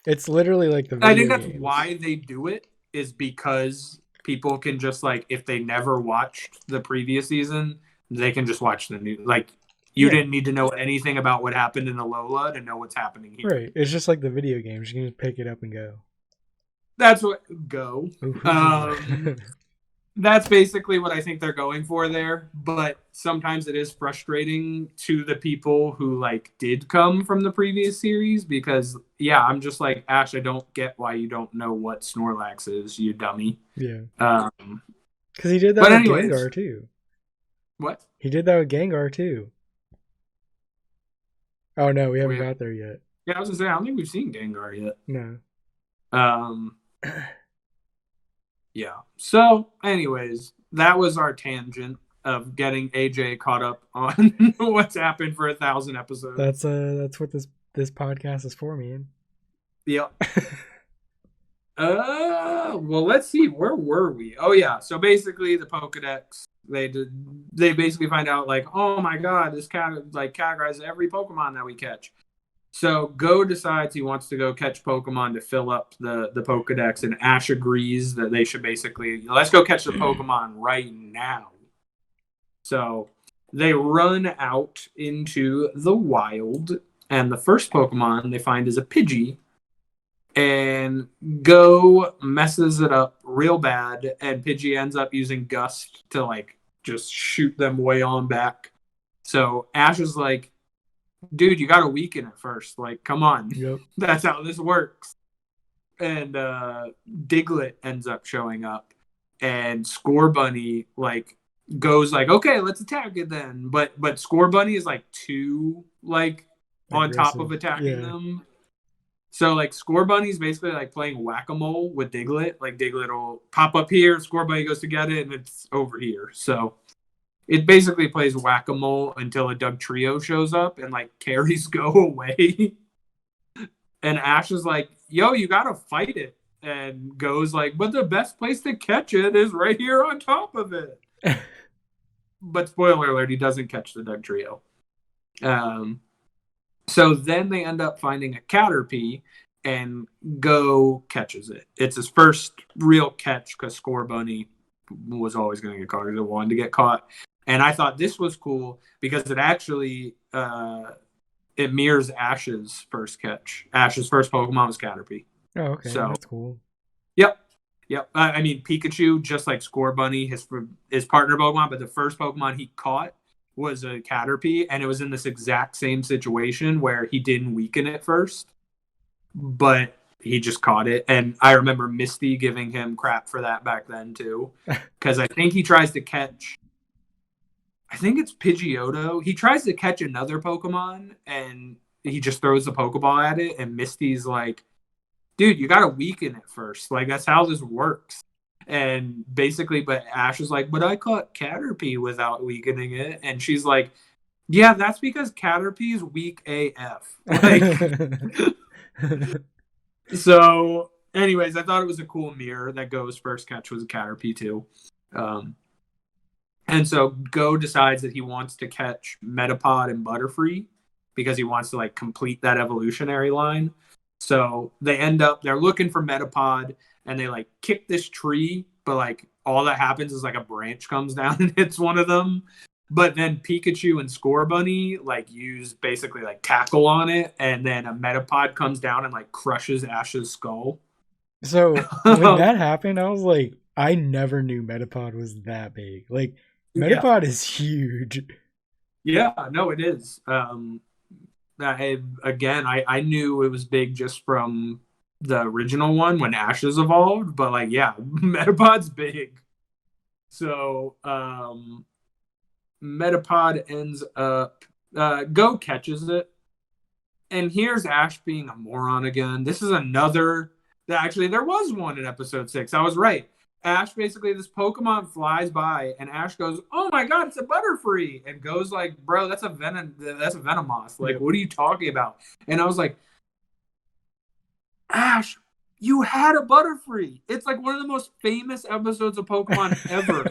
S1: It's literally like the
S2: I
S1: video
S2: think that's
S1: games.
S2: why they do it, is because people can just like, if they never watched the previous season, they can just watch the new. Like, you didn't need to know anything about what happened in Alola to know what's happening here.
S1: Right. It's just like the video games. You can just pick it up and go.
S2: That's what go. That's basically what I think they're going for there. But sometimes it is frustrating to the people who like did come from the previous series, because yeah, I'm just like, Ash, I don't get why you don't know what Snorlax is, you dummy.
S1: Yeah.
S2: Because
S1: he did that with Gengar too.
S2: What?
S1: He did that with Gengar too. Oh no, we haven't got there yet.
S2: Yeah, I was gonna say, I don't think we've seen Gengar yet.
S1: No.
S2: Yeah. So, anyways, that was our tangent of getting AJ caught up on what's happened for 1,000 episodes.
S1: That's what this podcast is for, man.
S2: Yep. Well, let's see. Where were we? Oh yeah. So basically, the Pokedex. They basically find out like, oh my god, this cat like categorizes every Pokemon that we catch. So Go decides he wants to go catch Pokemon to fill up the Pokedex, and Ash agrees that they should basically, let's go catch the Pokemon right now. So they run out into the wild, and the first Pokemon they find is a Pidgey, and Go messes it up real bad, and Pidgey ends up using Gust to like just shoot them way on back. So Ash is like, dude, you gotta weaken it first. Like, come on.
S1: Yep.
S2: That's how this works. And Diglett ends up showing up, and Scorbunny like goes like, okay, let's attack it then. But Scorbunny is like too like on top of attacking them. So like Scorbunny's basically like playing whack-a-mole with Diglett. Like Diglett will pop up here, Scorbunny goes to get it, and it's over here. So it basically plays whack-a-mole until a Dugtrio shows up and like carries Go away. And Ash is like, yo, you gotta fight it. And Go's like, but the best place to catch it is right here on top of it. But spoiler alert, he doesn't catch the Dugtrio. So then they end up finding a Caterpie, and Go catches it. It's his first real catch because Scorbunny was always going to get caught because it wanted to get caught. And I thought this was cool because it actually it mirrors Ash's first catch. Ash's first Pokemon was Caterpie.
S1: Oh, okay. So, that's cool.
S2: Yep. I mean, Pikachu, just like Scorbunny, his partner Pokemon, but the first Pokemon he caught was a Caterpie, and it was in this exact same situation where he didn't weaken it first, but he just caught it. And I remember Misty giving him crap for that back then too, because I think he tries to catch, I think it's Pidgeotto. He tries to catch another Pokemon, and he just throws the Pokeball at it, and Misty's like, dude, you gotta weaken it first. Like, that's how this works. And basically, but Ash is like, but I caught Caterpie without weakening it. And she's like, yeah, that's because Caterpie is weak AF. Like, so anyways, I thought it was a cool mirror that Go's first catch was a Caterpie too. And so Go decides that he wants to catch Metapod and Butterfree because he wants to like complete that evolutionary line. So they're looking for Metapod, and they like kick this tree, but like all that happens is like a branch comes down and hits one of them. But then Pikachu and Scorbunny like use basically like tackle on it, and then a Metapod comes down and like crushes Ash's skull.
S1: So when that happened, I was like, I never knew Metapod was that big. Like, Metapod is huge.
S2: Yeah, no, it is. I knew it was big just from the original one when Ashes evolved, but like, yeah, Metapod's big. So Metapod ends up Go catches it. And here's Ash being a moron again. This is another. Actually, there was one in episode 6. I was right. Ash basically, this Pokemon flies by, and Ash goes, "Oh my god, it's a Butterfree!" And goes like, "Bro, that's a Venomoth. Like, what are you talking about?" And I was like, Ash, you had a Butterfree. It's like one of the most famous episodes of Pokemon ever.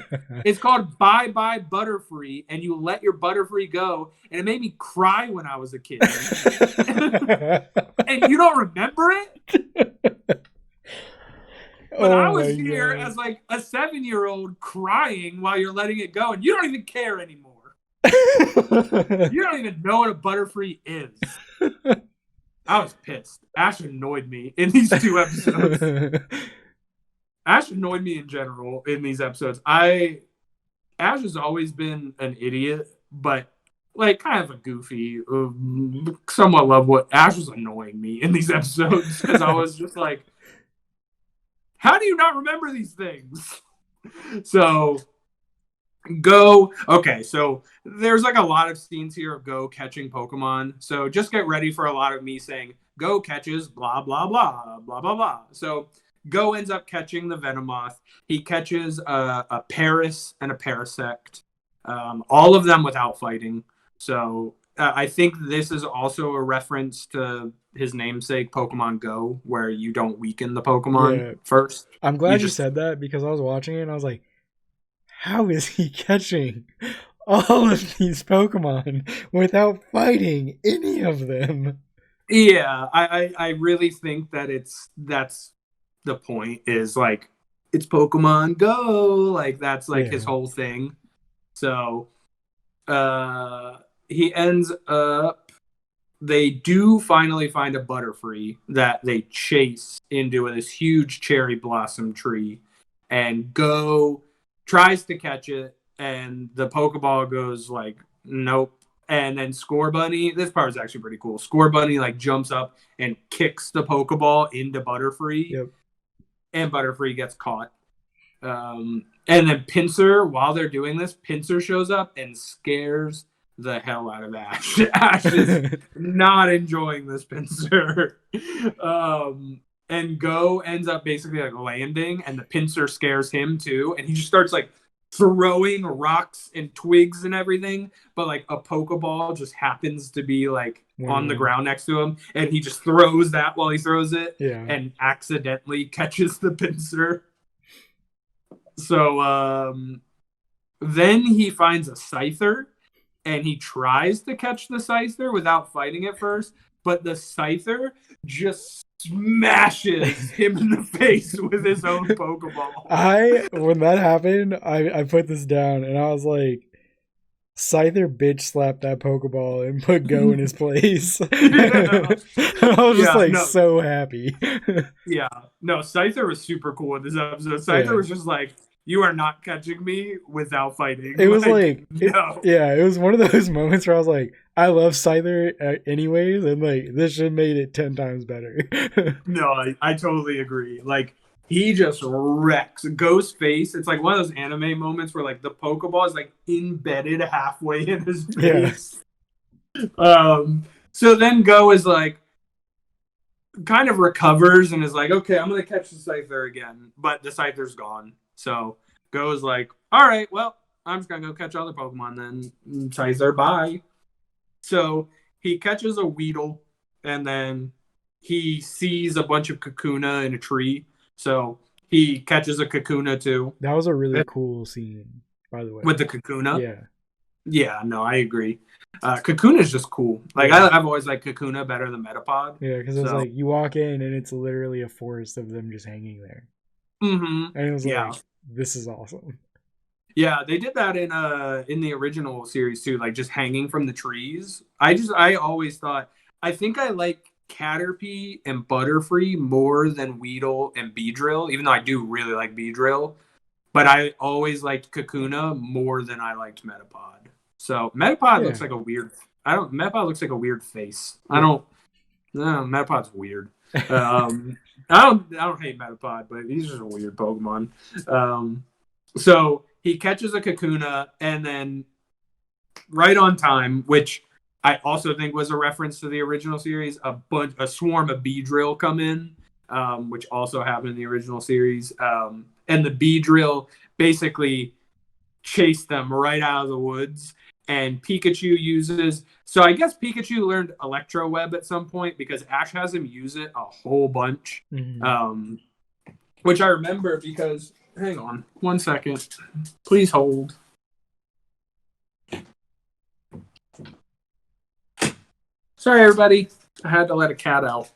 S2: It's called Bye Bye Butterfree, and you let your Butterfree go, and it made me cry when I was a kid. And you don't remember it? But I was here as like a 7-year-old crying while you're letting it go, and you don't even care anymore. You don't even know what a Butterfree is. I was pissed. Ash annoyed me in these 2 episodes. Ash annoyed me in general in these episodes. Ash has always been an idiot, but like kind of a goofy, somewhat love what Ash was annoying me in these episodes because I was just like, how do you not remember these things? So Go. Okay, so there's like a lot of scenes here of Go catching Pokemon. So just get ready for a lot of me saying Go catches blah blah blah blah blah blah. So Go ends up catching the Venomoth. He catches a Paris and a Parasect, all of them without fighting. So I think this is also a reference to his namesake Pokemon Go, where you don't weaken the Pokemon first.
S1: I'm glad you said that because I was watching it and I was like, how is he catching all of these Pokemon without fighting any of them?
S2: Yeah, I really think that that's the point, is like, it's Pokemon Go. Like, that's like his whole thing. So he ends up, they do finally find a Butterfree that they chase into this huge cherry blossom tree, and Go tries to catch it, and the Pokeball goes like, nope. And then Score Bunny, this part is actually pretty cool. Score Bunny like jumps up and kicks the Pokeball into Butterfree, and Butterfree gets caught. And then Pinsir, while they're doing this, Pinsir shows up and scares the hell out of Ash. Ash is not enjoying this Pinsir. And Go ends up basically like landing, and the Pinsir scares him too, and he just starts like throwing rocks and twigs and everything, but like a Pokeball just happens to be like on the ground next to him, and he just throws that while he throws it, and accidentally catches the Pinsir. So then he finds a Scyther, and he tries to catch the Scyther without fighting it first, but the Scyther just smashes him in the face with his own Pokeball.
S1: When that happened, I put this down and I was like, Scyther bitch slapped that Pokeball and put Go in his place. I was just so happy.
S2: No, Scyther was super cool in this episode. Scyther was just like, you are not catching me without fighting.
S1: It was like no. It was one of those moments where I was like, I love Scyther anyways, and like this should have made it 10 times better.
S2: No, I totally agree. Like, he just wrecks Go's face. It's like one of those anime moments where like the Pokeball is like embedded halfway in his face. So then Go is like, kind of recovers and is like, okay, I'm gonna catch the Scyther again, but the Scyther's gone. So Go is like, all right, well, I'm just gonna go catch other Pokemon then. Scyther, bye. So he catches a Weedle, and then he sees a bunch of Kakuna in a tree. So he catches a Kakuna too.
S1: That was a really cool scene, by the way.
S2: With the Kakuna?
S1: Yeah.
S2: Yeah, no, I agree. Kakuna is just cool. Like, I've always liked Kakuna better than Metapod.
S1: Yeah, because it's like, you walk in and it's literally a forest of them just hanging there.
S2: Mm-hmm.
S1: And it was like, this is awesome.
S2: Yeah, they did that in the original series too, like just hanging from the trees. I always thought, I think I like Caterpie and Butterfree more than Weedle and Beedrill, even though I do really like Beedrill. But I always liked Kakuna more than I liked Metapod. So Metapod looks like a weird. Metapod looks like a weird face. No, Metapod's weird. I don't hate Metapod, but he's just a weird Pokemon. So he catches a Kakuna, and then right on time, which I also think was a reference to the original series. A swarm of Beedrill come in, which also happened in the original series. And the Beedrill basically chase them right out of the woods. And Pikachu uses... So I guess Pikachu learned Electro Web at some point because Ash has him use it a whole bunch.
S1: Mm-hmm.
S2: Which I remember because... Hang on 1 second. Please hold. Sorry, everybody. I had to let a cat out.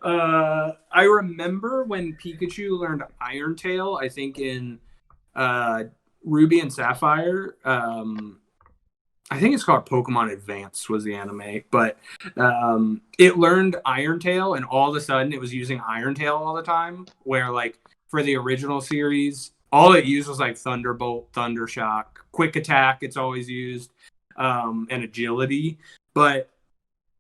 S2: I remember when Pikachu learned Iron Tail, I think in Ruby and Sapphire. I think it's called Pokemon Advance was the anime, but it learned Iron Tail, and all of a sudden it was using Iron Tail all the time, where like for the original series, all it used was like Thunderbolt, Thundershock, Quick Attack, it's always used, and Agility, but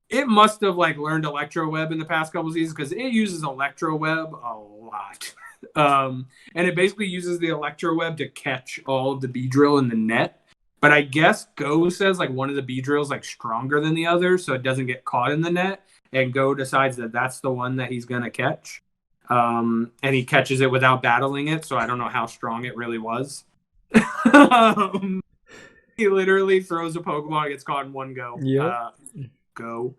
S2: it must have like learned Electro Web in the past couple seasons because it uses Electro Web a lot. And it basically uses the Electro Web to catch all of the Beedrill in the net. But I guess Go says like one of the Beedrill's like stronger than the other, so it doesn't get caught in the net. And Go decides that that's the one that he's gonna catch, and he catches it without battling it. So I don't know how strong it really was. He literally throws a Pokemon, it gets caught in one go.
S1: Yeah.
S2: Go.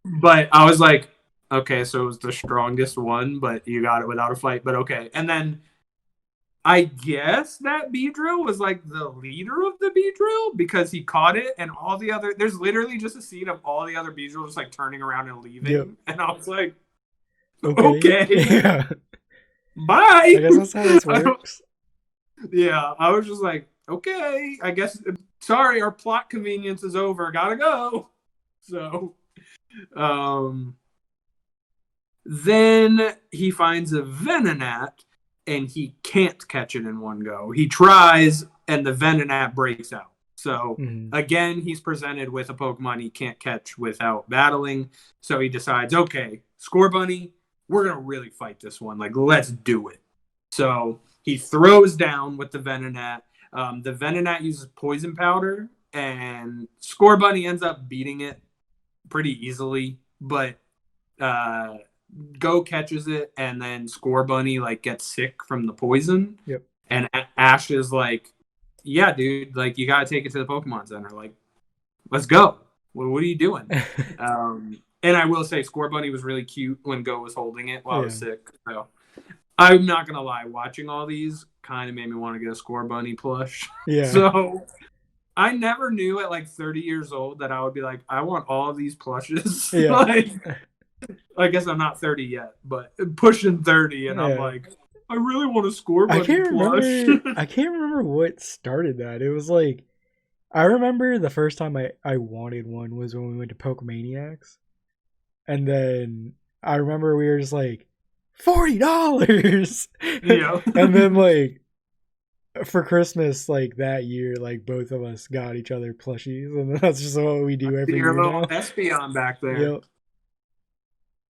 S2: But I was like, okay, so it was the strongest one, but you got it without a fight. But okay, and then. I guess that Beedrill was like the leader of the Beedrill because he caught it and all the other... There's literally just a scene of all the other Beedrill just like turning around and leaving. Yep. And I was like, okay.
S1: Yeah.
S2: Bye.
S1: I guess that's how this works.
S2: Yeah, I was just like, okay, I guess... Sorry, our plot convenience is over. Gotta go. So, then he finds a Venonat and he can't catch it in one go. He tries, and the Venonat breaks out. So, again, he's presented with a Pokemon he can't catch without battling. So he decides, okay, Scorbunny, we're going to really fight this one. Like, let's do it. So he throws down with the Venonat. The Venonat uses Poison Powder, and Scorbunny ends up beating it pretty easily. But... Go catches it, and then Scorbunny like gets sick from the poison.
S1: Yep.
S2: And Ash is like, "Yeah, dude, like you gotta take it to the Pokemon Center. Like, let's go. What are you doing?" And I will say, Scorbunny was really cute when Go was holding it while I was sick. So I'm not gonna lie, watching all these kind of made me want to get a Scorbunny plush.
S1: Yeah.
S2: So I never knew at like 30 years old that I would be like, I want all of these plushes.
S1: Yeah.
S2: Like. I guess I'm not 30 yet, but pushing 30, and I'm like, I really want a Scorbunny plush.
S1: I can't remember what started that. It was like, I remember the first time I wanted one was when we went to Pokemaniacs, and then I remember we were just like, $40.
S2: Yeah.
S1: And then like for Christmas, like that year, like both of us got each other plushies, and that's just what we do every year. Your little
S2: Espeon back there.
S1: Yep.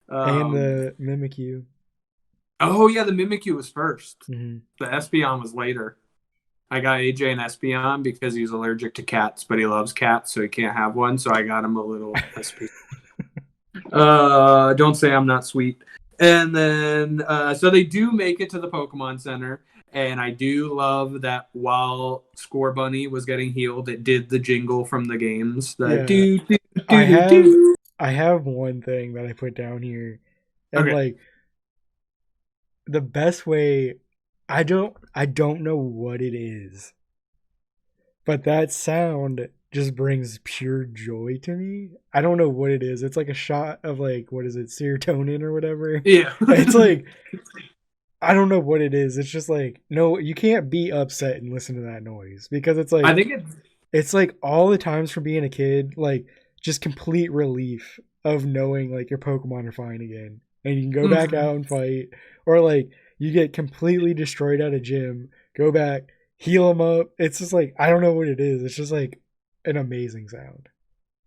S1: And the Mimikyu.
S2: Oh yeah, the Mimikyu was first.
S1: Mm-hmm.
S2: The Espeon was later. I got AJ an Espeon because he's allergic to cats, but he loves cats, so he can't have one. So I got him a little Espeon. Don't say I'm not sweet. And then, so they do make it to the Pokemon Center, and I do love that while Scorbunny was getting healed, it did the jingle from the games.
S1: I have one thing that I put down here, and like the best way, I don't know what it is, but that sound just brings pure joy to me. I don't know what it is. It's like a shot of like, what is it, serotonin or whatever.
S2: Yeah.
S1: It's like, I don't know what it is. It's just like, no, you can't be upset and listen to that noise because it's like,
S2: I think
S1: it's like all the times from being a kid, like just complete relief of knowing like your Pokemon are fine again and you can go back out and fight, or like you get completely destroyed at a gym, go back, heal them up. It's just like, I don't know what it is. It's just like an amazing sound.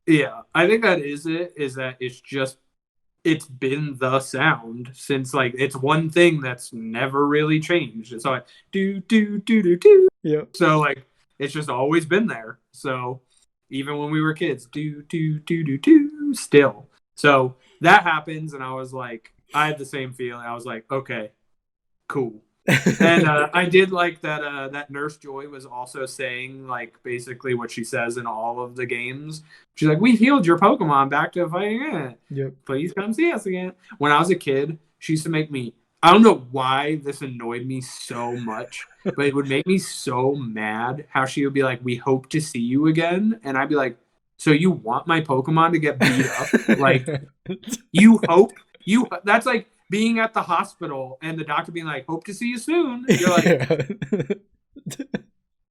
S2: Yeah, I think that is it, is that it's it's been the sound since, like, it's one thing that's never really changed. It's like do do do do do.
S1: Yep.
S2: So like it's just always been there. So even when we were kids, do do do do do still. So that happens, and I was like, I had the same feeling. I was like, okay, cool. And I did like that that Nurse Joy was also saying, like, basically what she says in all of the games. She's like, we've healed your Pokemon back to fighting it.
S1: Yep.
S2: Please come see us again. When I was a kid, she used to make me, I don't know why this annoyed me so much, but it would make me so mad how she would be like, we hope to see you again. And I'd be like, so you want my Pokemon to get beat up? Like, you hope, that's like being at the hospital and the doctor being like, hope to see you soon. You're like,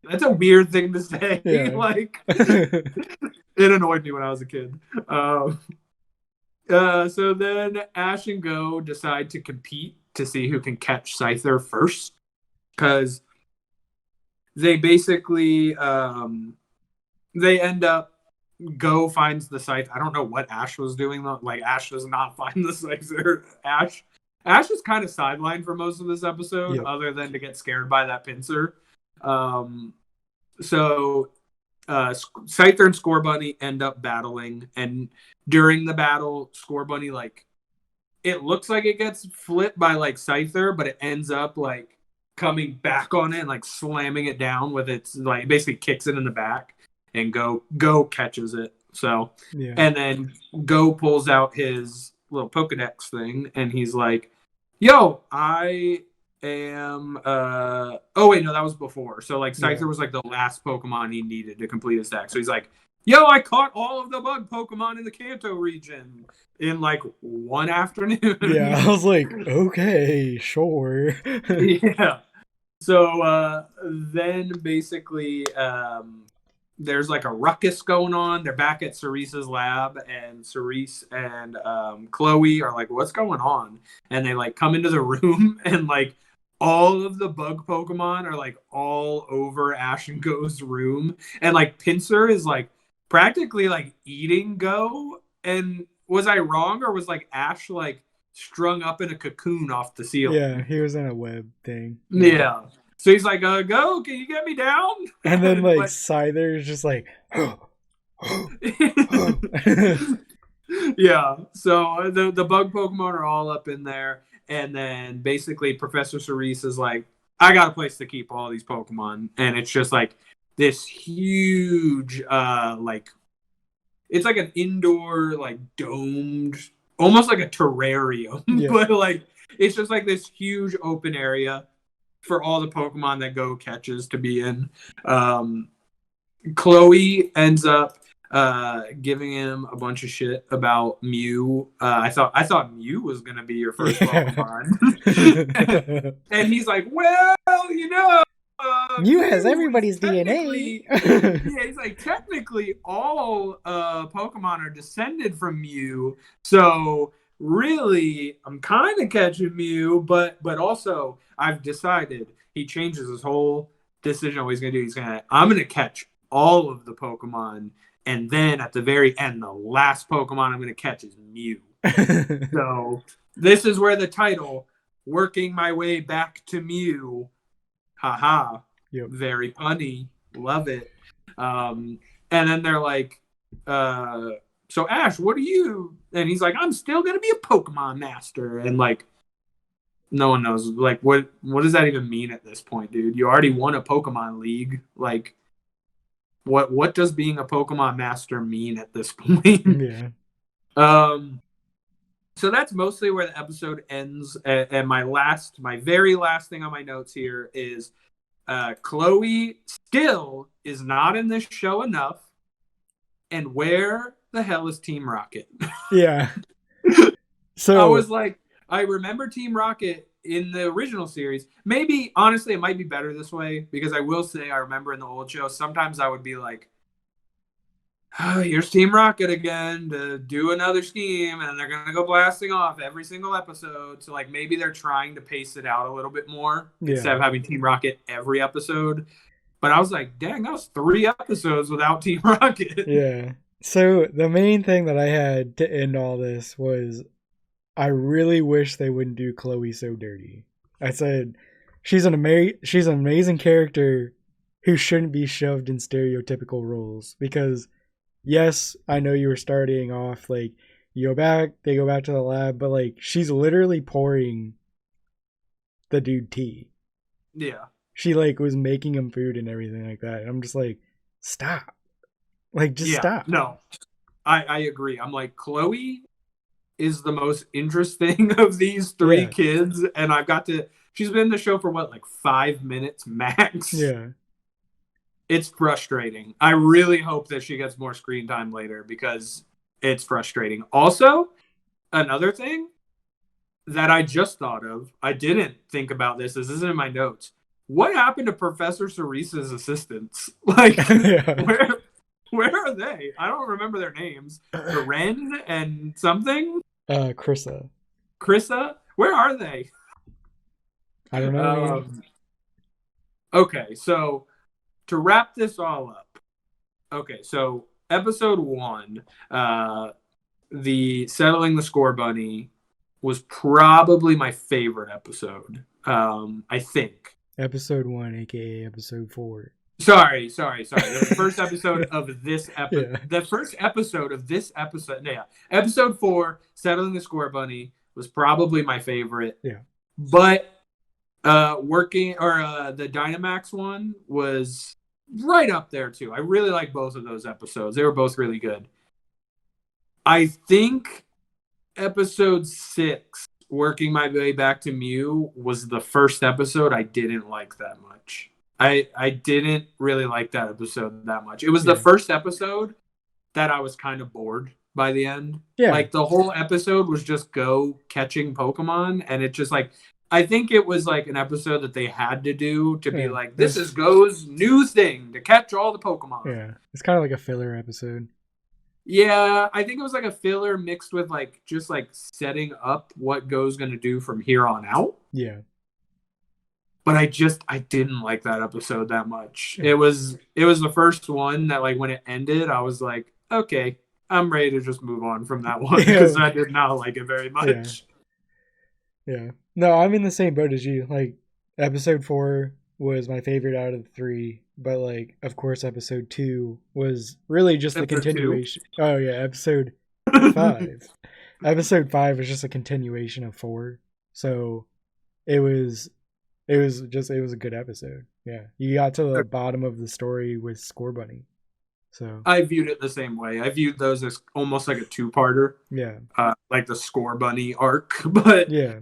S2: that's a weird thing to say.
S1: Yeah.
S2: Like, it annoyed me when I was a kid. So then Ash and Go decide to compete to see who can catch Scyther first, because they basically they end up, Go finds the Scyther. I don't know what Ash was doing though. Like, Ash does not find the Scyther. Ash is kind of sidelined for most of this episode, other than to get scared by that pincer. So Scyther and Scorbunny end up battling, and during the battle, Scorbunny, like, it looks like it gets flipped by like Scyther, but it ends up like coming back on it and like slamming it down with its, like, basically kicks it in the back, and Go catches it. So and then Go pulls out his little Pokedex thing, and he's like, yo, I am oh wait, no, that was before. So like Scyther was like the last Pokemon he needed to complete his deck. So he's like, yo, I caught all of the bug Pokemon in the Kanto region in like one afternoon.
S1: Yeah, I was like, okay, sure.
S2: Yeah. So then basically there's like a ruckus going on. They're back at Cerise's lab, and Cerise and Chloe are like, what's going on? And they like come into the room, and like all of the bug Pokemon are like all over Ash and Go's room. And like Pinsir is like practically like eating Go. And was I wrong, or was like Ash like strung up in a cocoon off the ceiling?
S1: Yeah, he was in a web thing.
S2: Yeah. So he's like, Go, can you get me down?
S1: And then like Scyther is just like,
S2: yeah. So the bug Pokemon are all up in there, and then basically Professor Cerise is like, I got a place to keep all these Pokemon, and it's just like this huge like, it's like an indoor, like, domed, almost like a terrarium, but like it's just like this huge open area for all the Pokemon that Go catches to be in. Chloe ends up giving him a bunch of shit about Mew. I thought Mew was gonna be your first Pokemon. And he's like, well, you know,
S1: Mew has everybody's DNA.
S2: Yeah, he's like, technically all Pokemon are descended from Mew, so really I'm kind of catching Mew, but also I've decided, he changes his whole decision on what he's gonna do. I'm gonna catch all of the Pokemon, and then at the very end, the last Pokemon I'm gonna catch is Mew. So this is where the title, working my way back to Mew, haha, very punny, love it. And then they're like, so Ash, what are you? And he's like, I'm still gonna be a Pokemon master. And like, no one knows, like, what does that even mean at this point, dude? You already won a Pokemon League. Like, what does being a Pokemon master mean at this point?
S1: Yeah.
S2: So that's mostly where the episode ends. And my very last thing on my notes here is Chloe still is not in this show enough. And where the hell is Team Rocket?
S1: Yeah. So
S2: I was like, I remember Team Rocket in the original series. Maybe, honestly, it might be better this way, because I will say I remember in the old show, sometimes I would be like, oh, here's Team Rocket again to do another scheme, and they're going to go blasting off every single episode. So, like, maybe they're trying to pace it out a little bit more instead of having Team Rocket every episode. But I was like, dang, that was 3 episodes without Team Rocket.
S1: Yeah. So the main thing that I had to end all this was I really wish they wouldn't do Chloe so dirty. I said she's an amazing character who shouldn't be shoved in stereotypical roles because yes, I know you were starting off like they go back to the lab, but like she's literally pouring the dude tea.
S2: Yeah.
S1: She like was making him food and everything like that. And I'm just like, stop. Like just stop.
S2: No. I agree. I'm like, Chloe is the most interesting of these three kids, and she's been in the show for what, like 5 minutes max?
S1: Yeah.
S2: It's frustrating. I really hope that she gets more screen time later because it's frustrating. Also, another thing that I just thought of, I didn't think about this isn't in my notes. What happened to Professor Cerise's assistants? Like, where are they? I don't remember their names. Ren and something?
S1: Krissa.
S2: Krissa? Where are they?
S1: I don't know.
S2: Okay, so to wrap this all up. Okay, so episode 1, the Settling the Score Bunny was probably my favorite episode. I think.
S1: Episode 1, aka episode 4.
S2: Sorry. The first episode of this episode. Yeah. The first episode of this episode. Yeah. Episode 4, Settling the Score Bunny, was probably my favorite.
S1: Yeah.
S2: But the Dynamax one was right up there too. I really like both of those episodes. They were both really good. I think episode 6, Working My Way Back to Mew, was the first episode I didn't like that much. I didn't really like that episode that much. It was the first episode that I was kind of bored by the end. Yeah. Like the whole episode was just Go catching Pokemon, and it just like, I think it was like an episode that they had to do to be like, this is Go's new thing to catch all the Pokemon.
S1: Yeah. It's kind of like a filler episode.
S2: Yeah, I think it was like a filler mixed with like just like setting up what Go's going to do from here on out.
S1: Yeah.
S2: But I didn't like that episode that much. It was the first one that like when it ended, I was like, okay, I'm ready to just move on from that one because I did not like it very much.
S1: Yeah. No, I'm in the same boat as you. Like episode 4 was my favorite out of the 3, but like of course episode 2 was really just the continuation. 2? Oh yeah, episode 5. Episode 5 was just a continuation of 4. So it was a good episode. Yeah. You got to the bottom of the story with Score Bunny. So
S2: I viewed it the same way. I viewed those as almost like a 2-parter.
S1: Yeah.
S2: Like the Score Bunny arc. But
S1: yeah.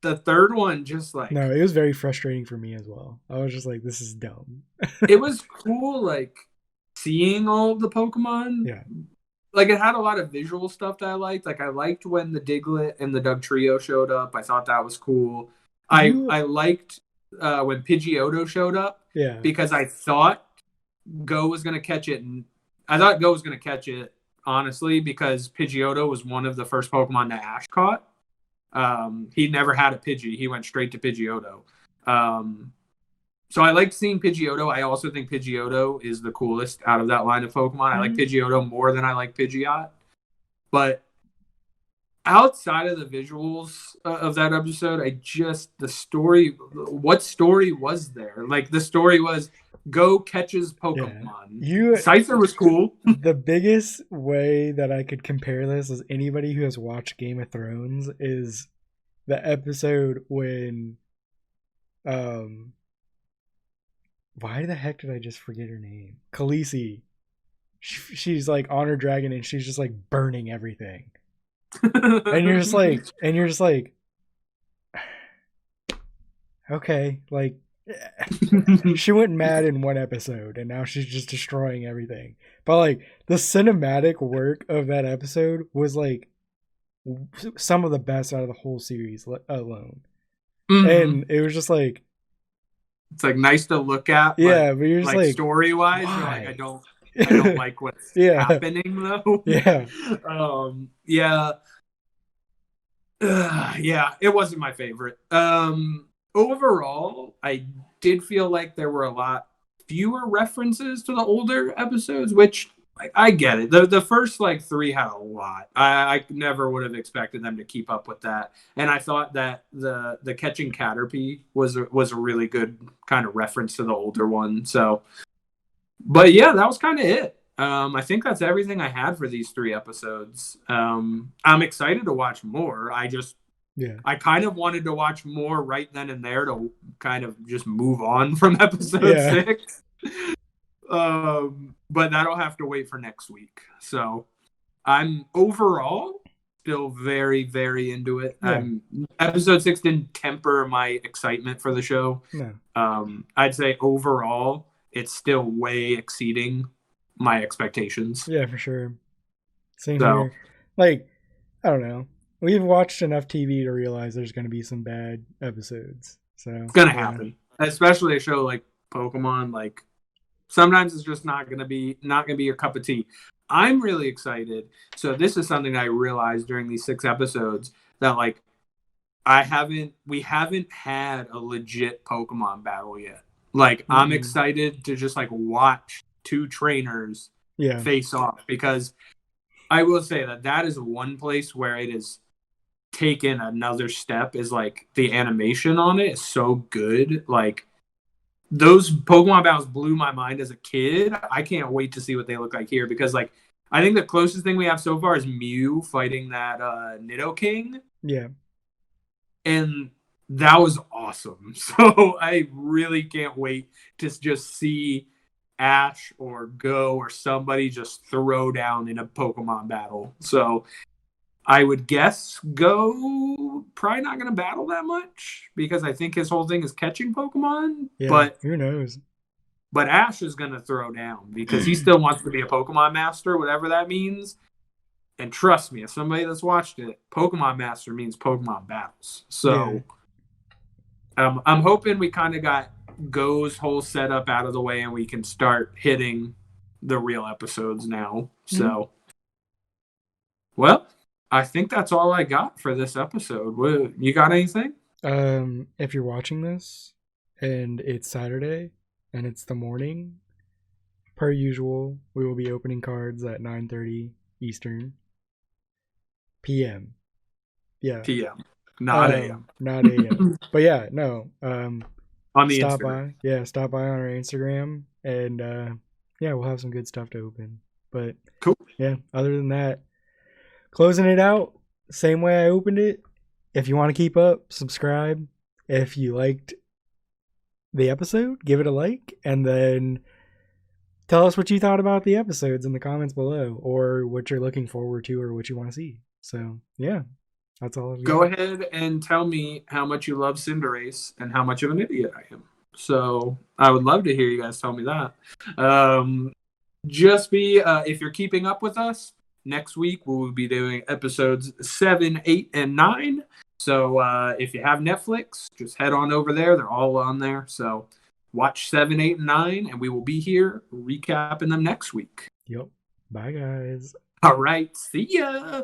S2: The third one just like...
S1: No, it was very frustrating for me as well. I was just like, this is dumb.
S2: It was cool, like, seeing all of the Pokemon.
S1: Yeah.
S2: Like, it had a lot of visual stuff that I liked. Like, I liked when the Diglett and the Dugtrio showed up. I thought that was cool. I liked when Pidgeotto showed up.
S1: Yeah.
S2: Because I thought Go was going to catch it. And I thought Go was going to catch it, honestly, because Pidgeotto was one of the first Pokemon that Ash caught. He never had a Pidgey. He went straight to Pidgeotto. So I liked seeing Pidgeotto. I also think Pidgeotto is the coolest out of that line of Pokemon. Mm-hmm. I like Pidgeotto more than I like Pidgeot. But outside of the visuals of that episode, the story, what story was there? Like, the story was Go catches Pokemon.
S1: Yeah.
S2: Scyther was cool.
S1: The biggest way that I could compare this is anybody who has watched Game of Thrones is the episode when why the heck did I just forget her name? Khaleesi. She's like on her dragon and she's just like burning everything. and you're just like okay, like she went mad in one episode and now she's just destroying everything. But like the cinematic work of that episode was like some of the best out of the whole series alone. Mm-hmm. And it was just like,
S2: it's like nice to look at.
S1: Yeah, but you're just like
S2: story wise, you're like, I don't like what's happening though.
S1: Yeah.
S2: Yeah, it wasn't my favorite. Overall, I did feel like there were a lot fewer references to the older episodes, which I get it. The first like three had a lot. I never would have expected them to keep up with that. And I thought that the catching Caterpie was a really good kind of reference to the older one. So, but yeah, that was kind of it. I think that's everything I had for these three episodes. I'm excited to watch more. I kind of wanted to watch more right then and there to kind of just move on from episode 6. But that'll have to wait for next week. So I'm overall still very, very into it. Episode 6 didn't temper my excitement for the show.
S1: No.
S2: I'd say overall it's still way exceeding my expectations.
S1: Yeah, for sure. Same here. Like, I don't know. We've watched enough TV to realize there's going to be some bad episodes. So
S2: it's going to happen, especially a show like Pokémon. Like, sometimes it's just not gonna be your cup of tea. I'm really excited. So this is something I realized during these 6 episodes that like we haven't had a legit Pokemon battle yet. Like I'm excited to just like watch 2 trainers face off, because I will say that is one place where it is taken another step, is like the animation on it is so good. Like those Pokemon battles blew my mind as a kid. I can't wait to see what they look like here, because like I think the closest thing we have so far is Mew fighting that Nidoking.
S1: Yeah.
S2: And that was awesome. So I really can't wait to just see Ash or Go or somebody just throw down in a Pokemon battle. So I would guess Go probably not going to battle that much, because I think his whole thing is catching Pokemon.
S1: Yeah,
S2: but
S1: who knows?
S2: But Ash is going to throw down, because he still wants to be a Pokemon Master, whatever that means. And trust me, as somebody that's watched it, Pokemon Master means Pokemon battles. So I'm hoping we kind of got Go's whole setup out of the way and we can start hitting the real episodes now. So, well, I think that's all I got for this episode. You got anything?
S1: If you're watching this and it's Saturday and it's the morning, per usual, we will be opening cards at 9:30 Eastern. PM. Yeah.
S2: PM. Not AM.
S1: Not AM. But yeah, no.
S2: On the
S1: stop
S2: Instagram.
S1: by. Yeah, stop by on our Instagram, and yeah, we'll have some good stuff to open. But
S2: cool.
S1: Yeah, other than that, closing it out same way I opened it. If you want to keep up, subscribe. If you liked the episode, give it a like, and then tell us what you thought about the episodes in the comments below, or what you're looking forward to, or what you want to see. So yeah, that's all I've got.
S2: Go ahead and tell me how much you love Cinderace and how much of an idiot I am. So I would love to hear you guys tell me that. If you're keeping up with us, next week we'll be doing episodes 7, 8, and 9. So if you have Netflix, just head on over there. They're all on there. So watch 7, 8, and 9, and we will be here recapping them next week.
S1: Yep. Bye, guys.
S2: All right. See ya.